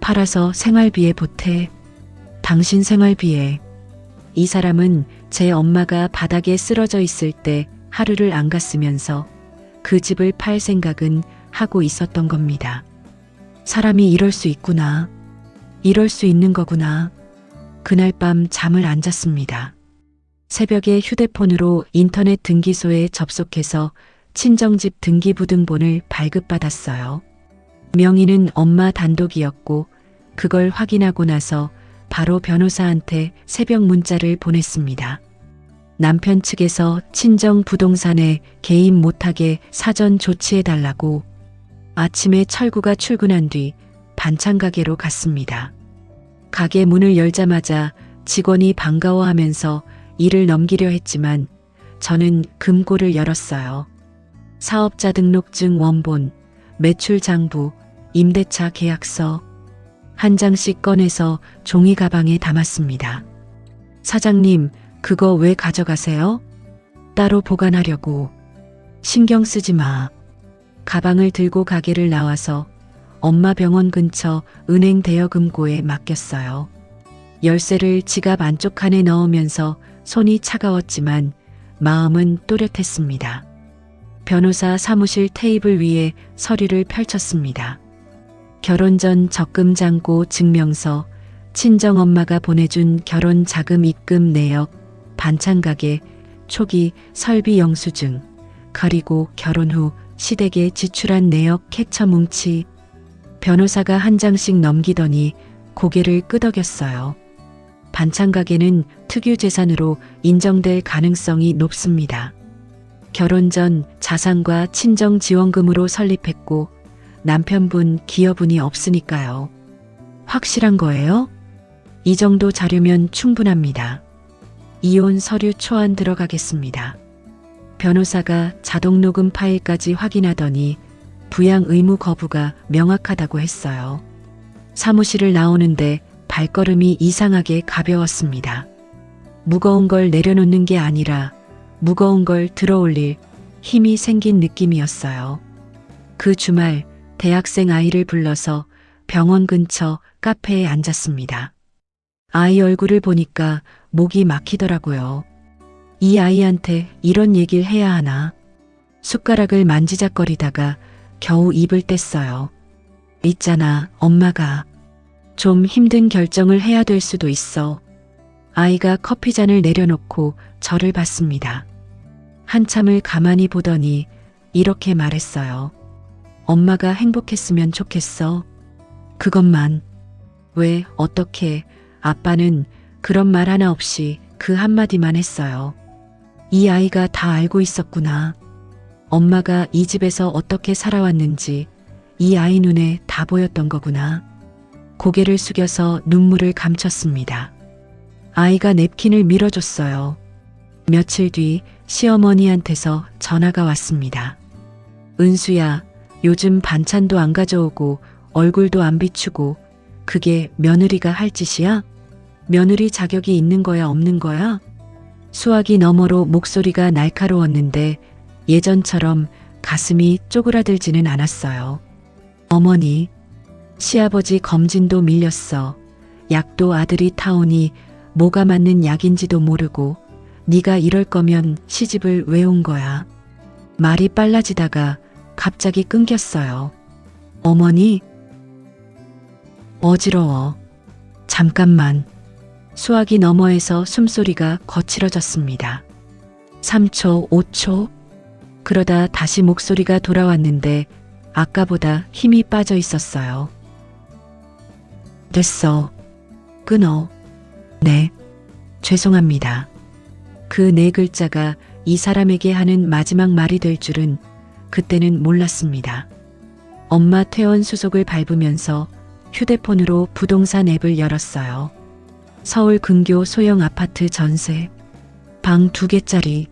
팔아서 생활비에 보태. 당신 생활비에. 이 사람은 제 엄마가 바닥에 쓰러져 있을 때 하루를 안 갔으면서 그 집을 팔 생각은 하고 있었던 겁니다. 사람이 이럴 수 있구나. 이럴 수 있는 거구나. 그날 밤 잠을 안 잤습니다. 새벽에 휴대폰으로 인터넷 등기소에 접속해서 친정집 등기부등본을 발급받았어요. 명의는 엄마 단독이었고 그걸 확인하고 나서 바로 변호사한테 새벽 문자를 보냈습니다. 남편 측에서 친정 부동산에 개입 못하게 사전 조치해달라고. 아침에 철구가 출근한 뒤 반찬 가게로 갔습니다. 가게 문을 열자마자 직원이 반가워하면서 일을 넘기려 했지만 저는 금고를 열었어요. 사업자 등록증 원본, 매출 장부, 임대차 계약서 한 장씩 꺼내서 종이 가방에 담았습니다. 사장님, 그거 왜 가져가세요? 따로 보관하려고. 신경 쓰지 마. 가방을 들고 가게를 나와서 엄마 병원 근처 은행 대여금고에 맡겼어요. 열쇠를 지갑 안쪽 칸에 넣으면서 손이 차가웠지만 마음은 또렷했습니다. 변호사 사무실 테이블 위에 서류를 펼쳤습니다. 결혼 전 적금 잔고 증명서, 친정엄마가 보내준 결혼 자금 입금 내역, 반찬 가게, 초기 설비 영수증, 그리고 결혼 후 시댁에 지출한 내역 캡처 뭉치. 변호사가 한 장씩 넘기더니 고개를 끄덕였어요. 반찬 가게는 특유 재산으로 인정될 가능성이 높습니다. 결혼 전 자산과 친정 지원금으로 설립했고 남편분 기여분이 없으니까요. 확실한 거예요? 이 정도 자료면 충분합니다. 이혼 서류 초안 들어가겠습니다. 변호사가 자동 녹음 파일까지 확인하더니 부양 의무 거부가 명확하다고 했어요. 사무실을 나오는데 발걸음이 이상하게 가벼웠습니다. 무거운 걸 내려놓는 게 아니라 무거운 걸 들어올릴 힘이 생긴 느낌이었어요. 그 주말 대학생 아이를 불러서 병원 근처 카페에 앉았습니다. 아이 얼굴을 보니까 목이 막히더라고요. 이 아이한테 이런 얘기를 해야 하나. 숟가락을 만지작거리다가 겨우 입을 뗐어요. 있잖아, 엄마가. 좀 힘든 결정을 해야 될 수도 있어. 아이가 커피잔을 내려놓고 저를 봤습니다. 한참을 가만히 보더니 이렇게 말했어요. 엄마가 행복했으면 좋겠어. 그것만. 왜, 어떻게, 아빠는 그런 말 하나 없이 그 한마디만 했어요. 이 아이가 다 알고 있었구나. 엄마가 이 집에서 어떻게 살아왔는지 이 아이 눈에 다 보였던 거구나. 고개를 숙여서 눈물을 감췄습니다. 아이가 냅킨을 밀어줬어요. 며칠 뒤 시어머니한테서 전화가 왔습니다. 은수야, 요즘 반찬도 안 가져오고 얼굴도 안 비추고 그게 며느리가 할 짓이야? 며느리 자격이 있는 거야, 없는 거야? 수화기 너머로 목소리가 날카로웠는데 예전처럼 가슴이 쪼그라들지는 않았어요. 어머니, 시아버지 검진도 밀렸어. 약도 아들이 타오니 뭐가 맞는 약인지도 모르고 네가 이럴 거면 시집을 왜 온 거야? 말이 빨라지다가 갑자기 끊겼어요. 어머니? 어지러워. 잠깐만. 수화기 너머에서 숨소리가 거칠어졌습니다. 3초, 5초. 그러다 다시 목소리가 돌아왔는데 아까보다 힘이 빠져 있었어요. 됐어. 끊어. 네. 죄송합니다. 그 네 글자가 이 사람에게 하는 마지막 말이 될 줄은 그때는 몰랐습니다. 엄마 퇴원 수속을 밟으면서 휴대폰으로 부동산 앱을 열었어요. 서울 근교 소형 아파트 전세. 방 2개짜리.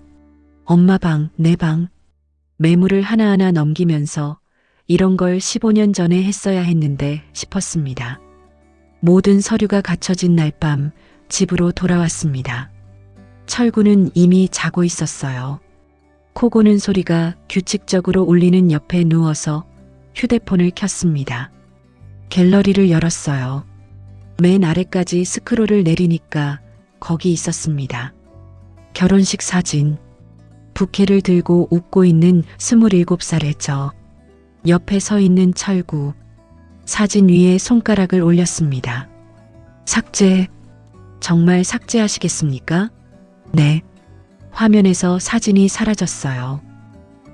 엄마 방, 내 방. 매물을 하나하나 넘기면서 이런 걸 15년 전에 했어야 했는데 싶었습니다. 모든 서류가 갖춰진 날 밤 집으로 돌아왔습니다. 철구는 이미 자고 있었어요. 코 고는 소리가 규칙적으로 울리는 옆에 누워서 휴대폰을 켰습니다. 갤러리를 열었어요. 맨 아래까지 스크롤을 내리니까 거기 있었습니다. 결혼식 사진. 부케를 들고 웃고 있는 27살의 저. 옆에 서 있는 철구. 사진 위에 손가락을 올렸습니다. 삭제. 정말 삭제하시겠습니까? 네. 화면에서 사진이 사라졌어요.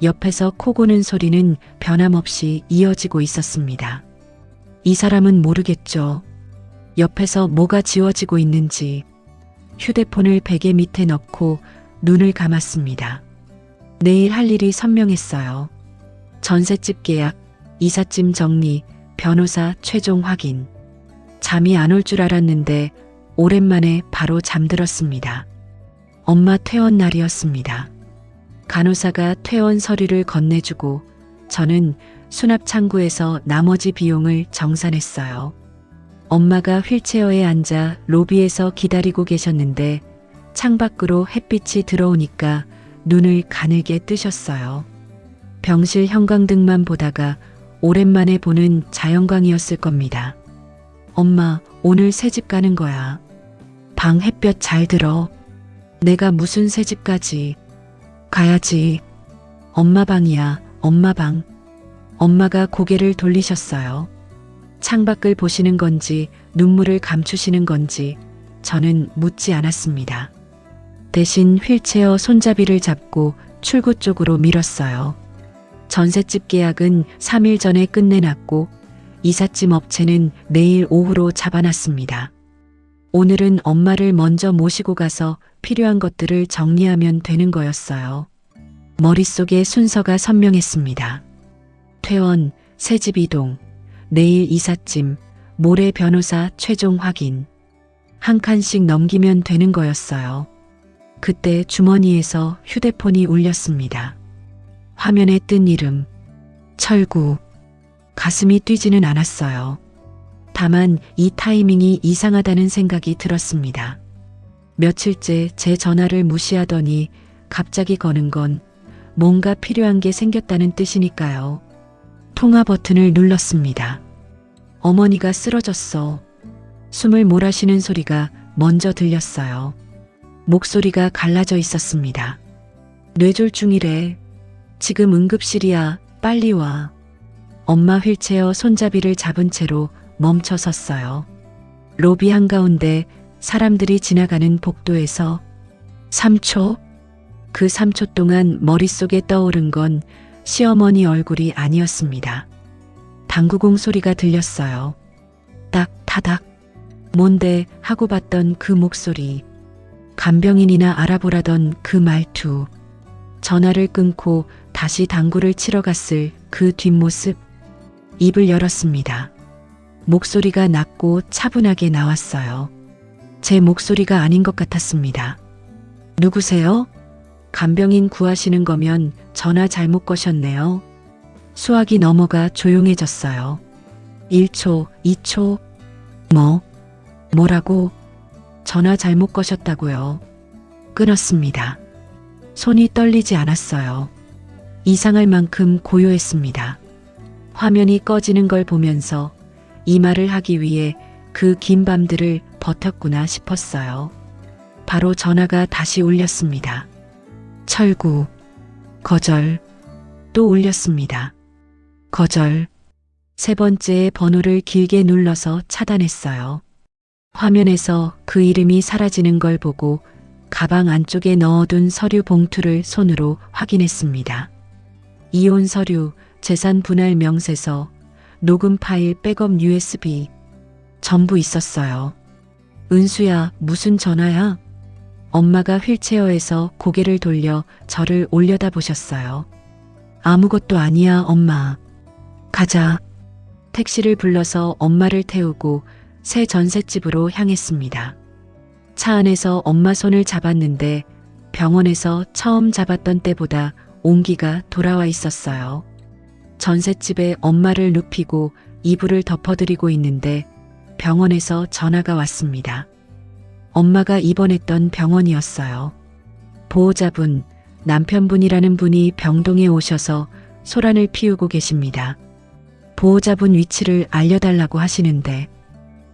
옆에서 코 고는 소리는 변함없이 이어지고 있었습니다. 이 사람은 모르겠죠. 옆에서 뭐가 지워지고 있는지. 휴대폰을 베개 밑에 넣고 눈을 감았습니다. 내일 할 일이 선명했어요. 전셋집 계약, 이삿짐 정리, 변호사 최종 확인. 잠이 안 올 줄 알았는데 오랜만에 바로 잠들었습니다. 엄마 퇴원 날이었습니다. 간호사가 퇴원 서류를 건네주고 저는 수납 창구에서 나머지 비용을 정산했어요. 엄마가 휠체어에 앉아 로비에서 기다리고 계셨는데 창밖으로 햇빛이 들어오니까 눈을 가늘게 뜨셨어요. 병실 형광등만 보다가 오랜만에 보는 자연광이었을 겁니다. 엄마, 오늘 새집 가는 거야. 방 햇볕 잘 들어. 내가 무슨 새집까지. 가야지. 엄마 방이야, 엄마 방. 엄마가 고개를 돌리셨어요. 창밖을 보시는 건지 눈물을 감추시는 건지 저는 묻지 않았습니다. 대신 휠체어 손잡이를 잡고 출구 쪽으로 밀었어요. 전셋집 계약은 3일 전에 끝내놨고 이삿짐 업체는 내일 오후로 잡아놨습니다. 오늘은 엄마를 먼저 모시고 가서 필요한 것들을 정리하면 되는 거였어요. 머릿속에 순서가 선명했습니다. 퇴원, 새집 이동, 내일 이삿짐, 모레 변호사 최종 확인. 한 칸씩 넘기면 되는 거였어요. 그때 주머니에서 휴대폰이 울렸습니다. 화면에 뜬 이름, 철구. 가슴이 뛰지는 않았어요. 다만 이 타이밍이 이상하다는 생각이 들었습니다. 며칠째 제 전화를 무시하더니 갑자기 거는 건 뭔가 필요한 게 생겼다는 뜻이니까요. 통화 버튼을 눌렀습니다. 어머니가 쓰러졌어. 숨을 몰아쉬는 소리가 먼저 들렸어요. 목소리가 갈라져 있었습니다. 뇌졸중이래. 지금 응급실이야. 빨리 와. 엄마 휠체어 손잡이를 잡은 채로 멈춰 섰어요. 로비 한가운데 사람들이 지나가는 복도에서 3초? 그 3초 동안 머릿속에 떠오른 건 시어머니 얼굴이 아니었습니다. 당구공 소리가 들렸어요. 딱, 타닥. 뭔데 하고 봤던 그 목소리. 간병인이나 알아보라던 그 말투. 전화를 끊고 다시 당구를 치러 갔을 그 뒷모습. 입을 열었습니다. 목소리가 낮고 차분하게 나왔어요. 제 목소리가 아닌 것 같았습니다. 누구세요? 간병인 구하시는 거면 전화 잘못 거셨네요. 수화기 넘어가 조용해졌어요. 1초, 2초. 뭐라고? 전화 잘못 거셨다고요. 끊었습니다. 손이 떨리지 않았어요. 이상할 만큼 고요했습니다. 화면이 꺼지는 걸 보면서 이 말을 하기 위해 그 긴 밤들을 버텼구나 싶었어요. 바로 전화가 다시 울렸습니다. 철구. 거절. 또 울렸습니다. 거절. 세 번째 번호를 길게 눌러서 차단했어요. 화면에서 그 이름이 사라지는 걸 보고 가방 안쪽에 넣어둔 서류 봉투를 손으로 확인했습니다. 이혼 서류, 재산 분할 명세서, 녹음 파일, 백업 USB 전부 있었어요. 은수야, 무슨 전화야? 엄마가 휠체어에서 고개를 돌려 저를 올려다보셨어요. 아무것도 아니야, 엄마. 가자. 택시를 불러서 엄마를 태우고 새 전셋집으로 향했습니다. 차 안에서 엄마 손을 잡았는데 병원에서 처음 잡았던 때보다 온기가 돌아와 있었어요. 전셋집에 엄마를 눕히고 이불을 덮어드리고 있는데 병원에서 전화가 왔습니다. 엄마가 입원했던 병원이었어요. 보호자분, 남편분이라는 분이 병동에 오셔서 소란을 피우고 계십니다. 보호자분 위치를 알려달라고 하시는데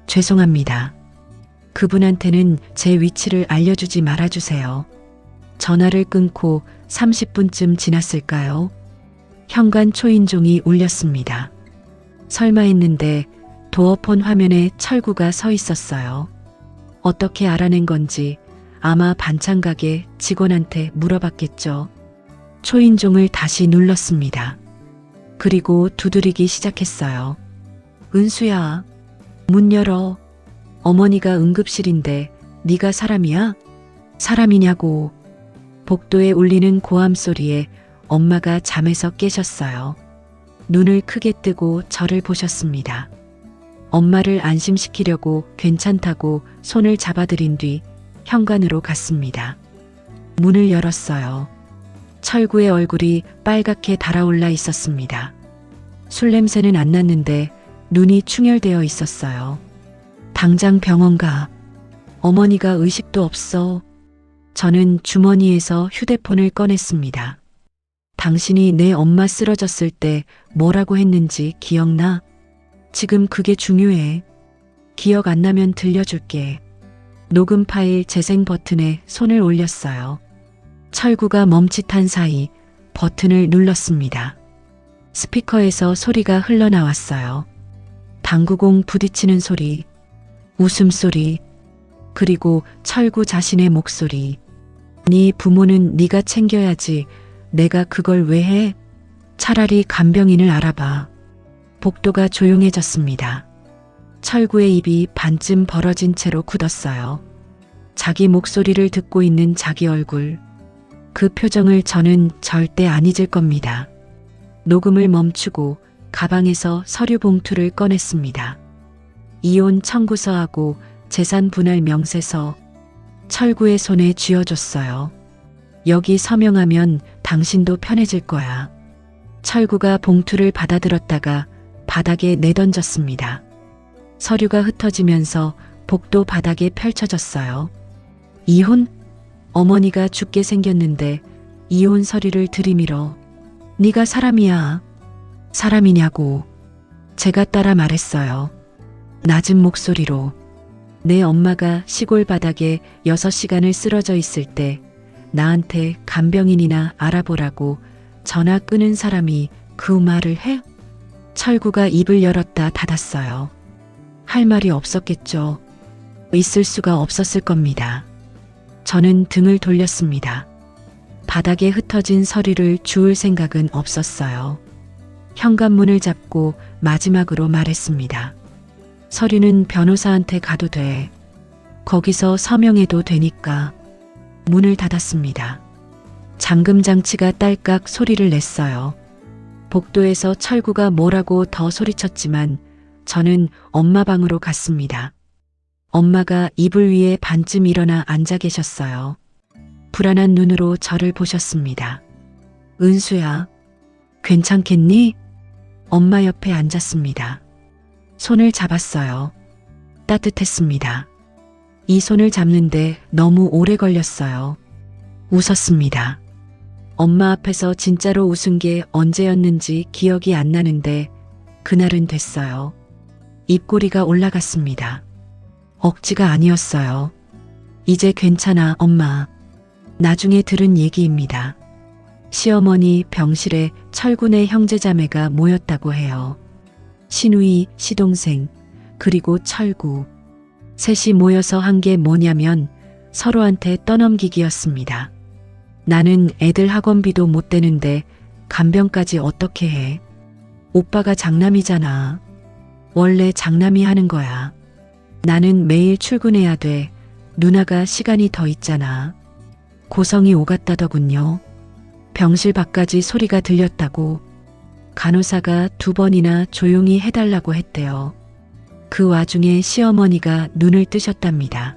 죄송합니다. 그분한테는 제 위치를 알려주지 말아주세요. 전화를 끊고 30분쯤 지났을까요? 현관 초인종이 울렸습니다. 설마 했는데 도어폰 화면에 철구가 서 있었어요. 어떻게 알아낸 건지 아마 반찬 가게 직원한테 물어봤겠죠. 초인종을 다시 눌렀습니다. 그리고 두드리기 시작했어요. 은수야, 문 열어. 어머니가 응급실인데 네가 사람이야? 사람이냐고. 복도에 울리는 고함 소리에 엄마가 잠에서 깨셨어요. 눈을 크게 뜨고 저를 보셨습니다. 엄마를 안심시키려고 괜찮다고 손을 잡아들인 뒤 현관으로 갔습니다. 문을 열었어요. 철구의 얼굴이 빨갛게 달아올라 있었습니다. 술 냄새는 안 났는데 눈이 충혈되어 있었어요. 당장 병원 가. 어머니가 의식도 없어. 저는 주머니에서 휴대폰을 꺼냈습니다. 당신이 내 엄마 쓰러졌을 때 뭐라고 했는지 기억나? 지금 그게 중요해. 기억 안 나면 들려줄게. 녹음 파일 재생 버튼에 손을 올렸어요. 철구가 멈칫한 사이 버튼을 눌렀습니다. 스피커에서 소리가 흘러나왔어요. 당구공 부딪히는 소리, 웃음소리, 그리고 철구 자신의 목소리. 네 부모는 네가 챙겨야지. 내가 그걸 왜 해? 차라리 간병인을 알아봐. 복도가 조용해졌습니다. 철구의 입이 반쯤 벌어진 채로 굳었어요. 자기 목소리를 듣고 있는 자기 얼굴. 그 표정을 저는 절대 안 잊을 겁니다. 녹음을 멈추고 가방에서 서류 봉투를 꺼냈습니다. 이혼 청구서하고 재산 분할 명세서. 철구의 손에 쥐어줬어요. 여기 서명하면 당신도 편해질 거야. 철구가 봉투를 받아들었다가 바닥에 내던졌습니다. 서류가 흩어지면서 복도 바닥에 펼쳐졌어요. 이혼? 어머니가 죽게 생겼는데 이혼 서류를 들이밀어. 네가 사람이야. 사람이냐고. 제가 따라 말했어요. 낮은 목소리로. 내 엄마가 시골 바닥에 6시간을 쓰러져 있을 때 나한테 간병인이나 알아보라고 전화 끊은 사람이 그 말을 해? 철구가 입을 열었다 닫았어요. 할 말이 없었겠죠. 있을 수가 없었을 겁니다. 저는 등을 돌렸습니다. 바닥에 흩어진 서류를 주울 생각은 없었어요. 현관문을 잡고 마지막으로 말했습니다. 서류는 변호사한테 가도 돼. 거기서 서명해도 되니까. 문을 닫았습니다. 잠금 장치가 딸깍 소리를 냈어요. 복도에서 철구가 뭐라고 더 소리쳤지만 저는 엄마 방으로 갔습니다. 엄마가 이불 위에 반쯤 일어나 앉아 계셨어요. 불안한 눈으로 저를 보셨습니다. 은수야, 괜찮겠니? 엄마 옆에 앉았습니다. 손을 잡았어요. 따뜻했습니다. 이 손을 잡는데 너무 오래 걸렸어요. 웃었습니다. 엄마 앞에서 진짜로 웃은 게 언제였는지 기억이 안 나는데 그날은 됐어요. 입꼬리가 올라갔습니다. 억지가 아니었어요. 이제 괜찮아, 엄마. 나중에 들은 얘기입니다. 시어머니 병실에 철구네 형제자매가 모였다고 해요. 신우이, 시동생, 그리고 철구. 셋이 모여서 한 게 뭐냐면 서로한테 떠넘기기였습니다. 나는 애들 학원비도 못 대는데 간병까지 어떻게 해? 오빠가 장남이잖아. 원래 장남이 하는 거야. 나는 매일 출근해야 돼. 누나가 시간이 더 있잖아. 고성이 오갔다더군요. 병실 밖까지 소리가 들렸다고. 간호사가 2번이나 조용히 해달라고 했대요. 그 와중에 시어머니가 눈을 뜨셨답니다.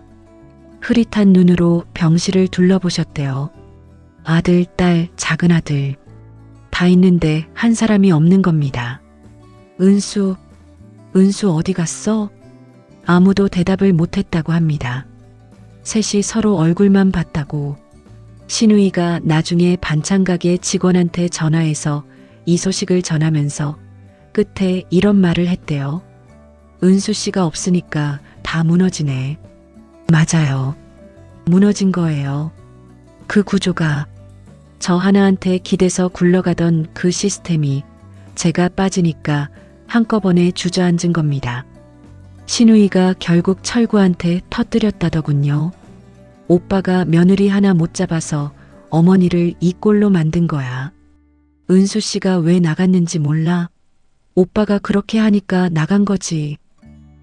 흐릿한 눈으로 병실을 둘러보셨대요. 아들, 딸, 작은 아들. 다 있는데 한 사람이 없는 겁니다. 은수 어디 갔어? 아무도 대답을 못했다고 합니다. 셋이 서로 얼굴만 봤다고. 신우이가 나중에 반찬가게 직원한테 전화해서 이 소식을 전하면서 끝에 이런 말을 했대요. 은수 씨가 없으니까 다 무너지네. 맞아요. 무너진 거예요. 그 구조가. 저 하나한테 기대서 굴러가던 그 시스템이 제가 빠지니까 한꺼번에 주저앉은 겁니다. 신우이가 결국 철구한테 터뜨렸다더군요. 오빠가 며느리 하나 못 잡아서 어머니를 이 꼴로 만든 거야. 은수 씨가 왜 나갔는지 몰라? 오빠가 그렇게 하니까 나간 거지.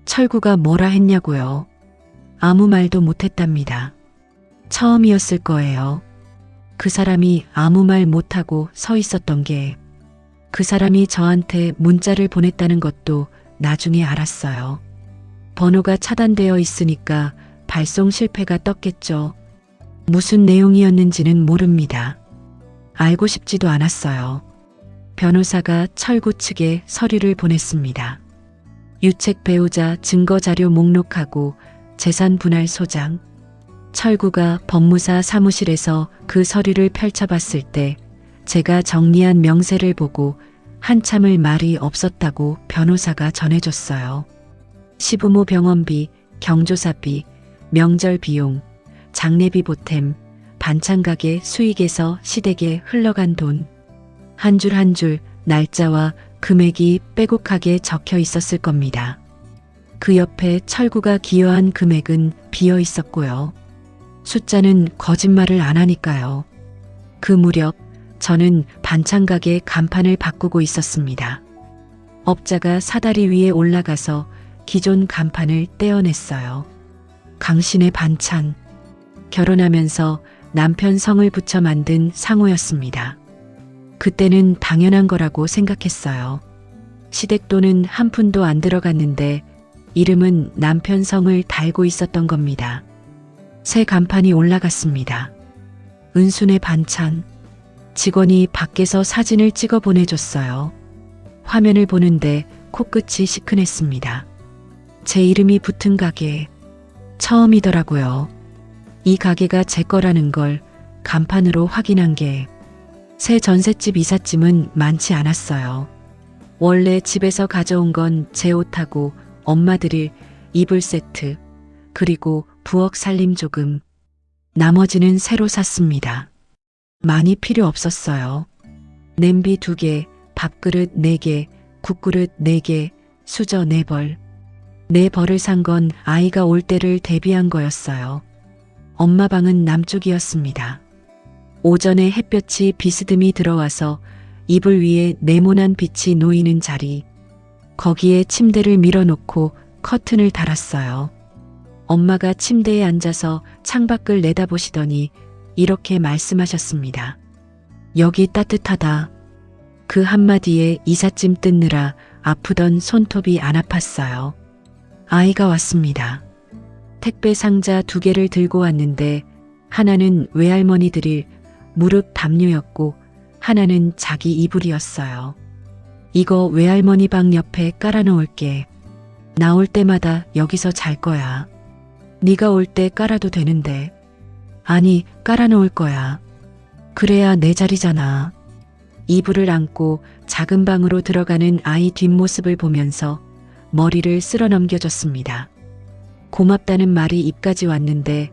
철구가 뭐라 했냐고요. 아무 말도 못했답니다. 처음이었을 거예요. 그 사람이 아무 말 못하고 서 있었던 게 그 사람이 저한테 문자를 보냈다는 것도 나중에 알았어요. 번호가 차단되어 있으니까 발송 실패가 떴겠죠. 무슨 내용이었는지는 모릅니다. 알고 싶지도 않았어요. 변호사가 철구 측에 서류를 보냈습니다. 유책 배우자 증거자료 목록하고 재산 분할 소장. 철구가 법무사 사무실에서 그 서류를 펼쳐봤을 때 제가 정리한 명세를 보고 한참을 말이 없었다고 변호사가 전해줬어요. 시부모 병원비, 경조사비, 명절 비용, 장례비 보탬, 반찬가게 수익에서 시댁에 흘러간 돈. 한 줄 한 줄 날짜와 금액이 빼곡하게 적혀 있었을 겁니다. 그 옆에 철구가 기여한 금액은 비어 있었고요. 숫자는 거짓말을 안 하니까요. 그 무렵 저는 반찬가게 간판을 바꾸고 있었습니다. 업자가 사다리 위에 올라가서 기존 간판을 떼어냈어요. 강신의 반찬. 결혼하면서 남편 성을 붙여 만든 상호였습니다. 그때는 당연한 거라고 생각했어요. 시댁돈은 한 푼도 안 들어갔는데 이름은 남편 성을 달고 있었던 겁니다. 새 간판이 올라갔습니다. 은순의 반찬. 직원이 밖에서 사진을 찍어 보내줬어요. 화면을 보는데 코끝이 시큰했습니다. 제 이름이 붙은 가게. 처음이더라고요. 이 가게가 제 거라는 걸 간판으로 확인한 게. 새 전셋집 이삿짐은 많지 않았어요. 원래 집에서 가져온 건 제 옷하고 엄마 드릴 이불 세트, 그리고 부엌 살림 조금. 나머지는 새로 샀습니다. 많이 필요 없었어요. 냄비 2개, 밥그릇 4개, 국그릇 4개, 수저 4벌. 4벌을 산 건 아이가 올 때를 대비한 거였어요. 엄마 방은 남쪽이었습니다. 오전에 햇볕이 비스듬히 들어와서 이불 위에 네모난 빛이 놓이는 자리. 거기에 침대를 밀어놓고 커튼을 달았어요. 엄마가 침대에 앉아서 창밖을 내다보시더니 이렇게 말씀하셨습니다. 여기 따뜻하다. 그 한마디에 이삿짐 뜯느라 아프던 손톱이 안 아팠어요. 아이가 왔습니다. 택배 상자 2개를 들고 왔는데 하나는 외할머니 드릴 무릎 담요였고 하나는 자기 이불이었어요. 이거 외할머니 방 옆에 깔아놓을게. 나올 때마다 여기서 잘 거야. 네가 올 때 깔아도 되는데. 아니, 깔아놓을 거야. 그래야 내 자리잖아. 이불을 안고 작은 방으로 들어가는 아이 뒷모습을 보면서 머리를 쓸어 넘겨줬습니다. 고맙다는 말이 입까지 왔는데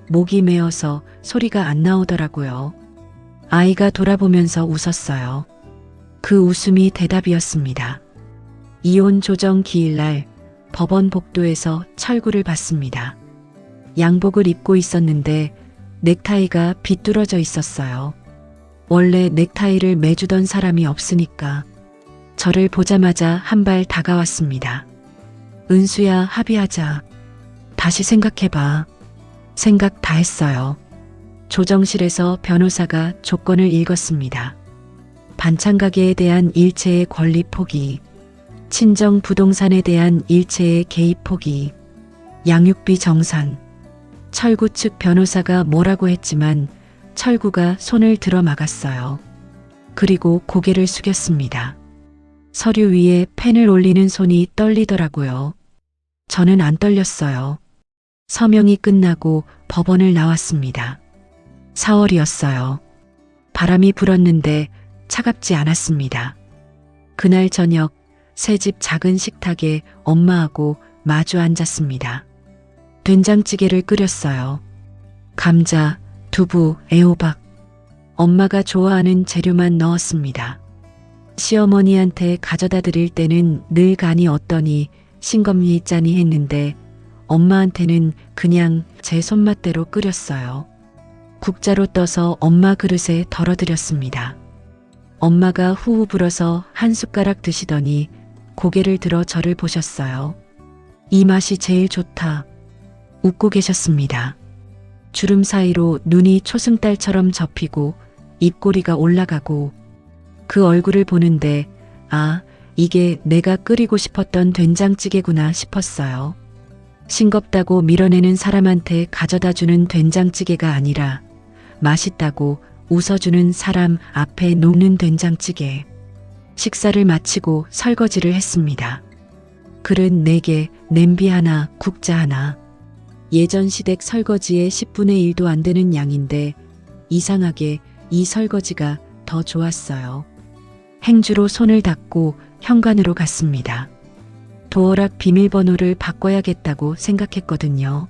목이 메어서 소리가 안 나오더라고요. 아이가 돌아보면서 웃었어요. 그 웃음이 대답이었습니다. 이혼 조정 기일날 법원 복도에서 철구를 봤습니다. 양복을 입고 있었는데 넥타이가 비뚤어져 있었어요. 원래 넥타이를 매주던 사람이 없으니까. 저를 보자마자 한 발 다가왔습니다. 은수야, 합의하자. 다시 생각해봐. 생각 다 했어요. 조정실에서 변호사가 조건을 읽었습니다. 반찬가게에 대한 일체의 권리 포기, 친정 부동산에 대한 일체의 개입 포기, 양육비 정산. 철구 측 변호사가 뭐라고 했지만 철구가 손을 들어 막았어요. 그리고 고개를 숙였습니다. 서류 위에 펜을 올리는 손이 떨리더라고요. 저는 안 떨렸어요. 서명이 끝나고 법원을 나왔습니다. 4월이었어요. 바람이 불었는데 차갑지 않았습니다. 그날 저녁 새집 작은 식탁에 엄마하고 마주 앉았습니다. 된장찌개를 끓였어요. 감자, 두부, 애호박. 엄마가 좋아하는 재료만 넣었습니다. 시어머니한테 가져다 드릴 때는 늘 간이 어떠니 싱겁니 짜니 했는데 엄마한테는 그냥 제 손맛대로 끓였어요. 국자로 떠서 엄마 그릇에 덜어드렸습니다. 엄마가 후후 불어서 한 숟가락 드시더니 고개를 들어 저를 보셨어요. 이 맛이 제일 좋다. 웃고 계셨습니다. 주름 사이로 눈이 초승달처럼 접히고 입꼬리가 올라가고 그 얼굴을 보는데 아, 이게 내가 끓이고 싶었던 된장찌개구나 싶었어요. 싱겁다고 밀어내는 사람한테 가져다 주는 된장찌개가 아니라 맛있다고 웃어주는 사람 앞에 놓는 된장찌개. 식사를 마치고 설거지를 했습니다. 그릇 4개, 냄비 하나, 국자 하나. 예전 시댁 설거지의 10분의 1도 안 되는 양인데 이상하게 이 설거지가 더 좋았어요. 행주로 손을 닦고 현관으로 갔습니다. 도어락 비밀번호를 바꿔야겠다고 생각했거든요.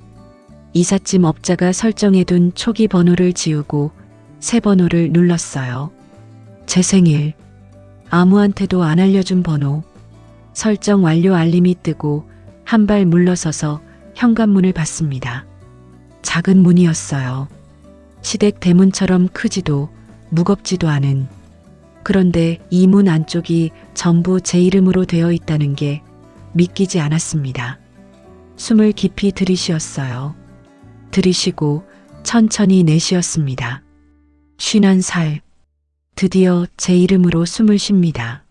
이삿짐 업자가 설정해둔 초기 번호를 지우고 새 번호를 눌렀어요. 제 생일. 아무한테도 안 알려준 번호. 설정 완료 알림이 뜨고 한 발 물러서서 현관문을 봤습니다. 작은 문이었어요. 시댁 대문처럼 크지도 무겁지도 않은. 그런데 이 문 안쪽이 전부 제 이름으로 되어 있다는 게 믿기지 않았습니다. 숨을 깊이 들이쉬었어요. 들이쉬고 천천히 내쉬었습니다. 51살. 드디어 제 이름으로 숨을 쉽니다.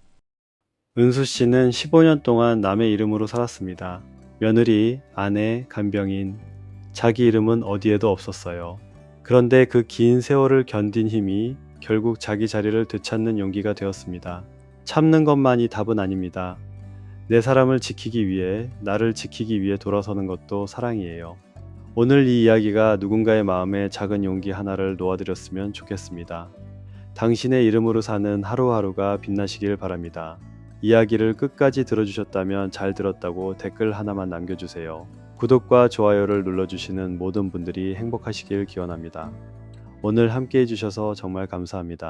은수 씨는 15년 동안 남의 이름으로 살았습니다. 며느리, 아내, 간병인, 자기 이름은 어디에도 없었어요. 그런데 그 긴 세월을 견딘 힘이 결국 자기 자리를 되찾는 용기가 되었습니다. 참는 것만이 답은 아닙니다. 내 사람을 지키기 위해, 나를 지키기 위해 돌아서는 것도 사랑이에요. 오늘 이 이야기가 누군가의 마음에 작은 용기 하나를 놓아드렸으면 좋겠습니다. 당신의 이름으로 사는 하루하루가 빛나시길 바랍니다. 이야기를 끝까지 들어주셨다면 잘 들었다고 댓글 하나만 남겨주세요. 구독과 좋아요를 눌러주시는 모든 분들이 행복하시길 기원합니다. 오늘 함께 해주셔서 정말 감사합니다.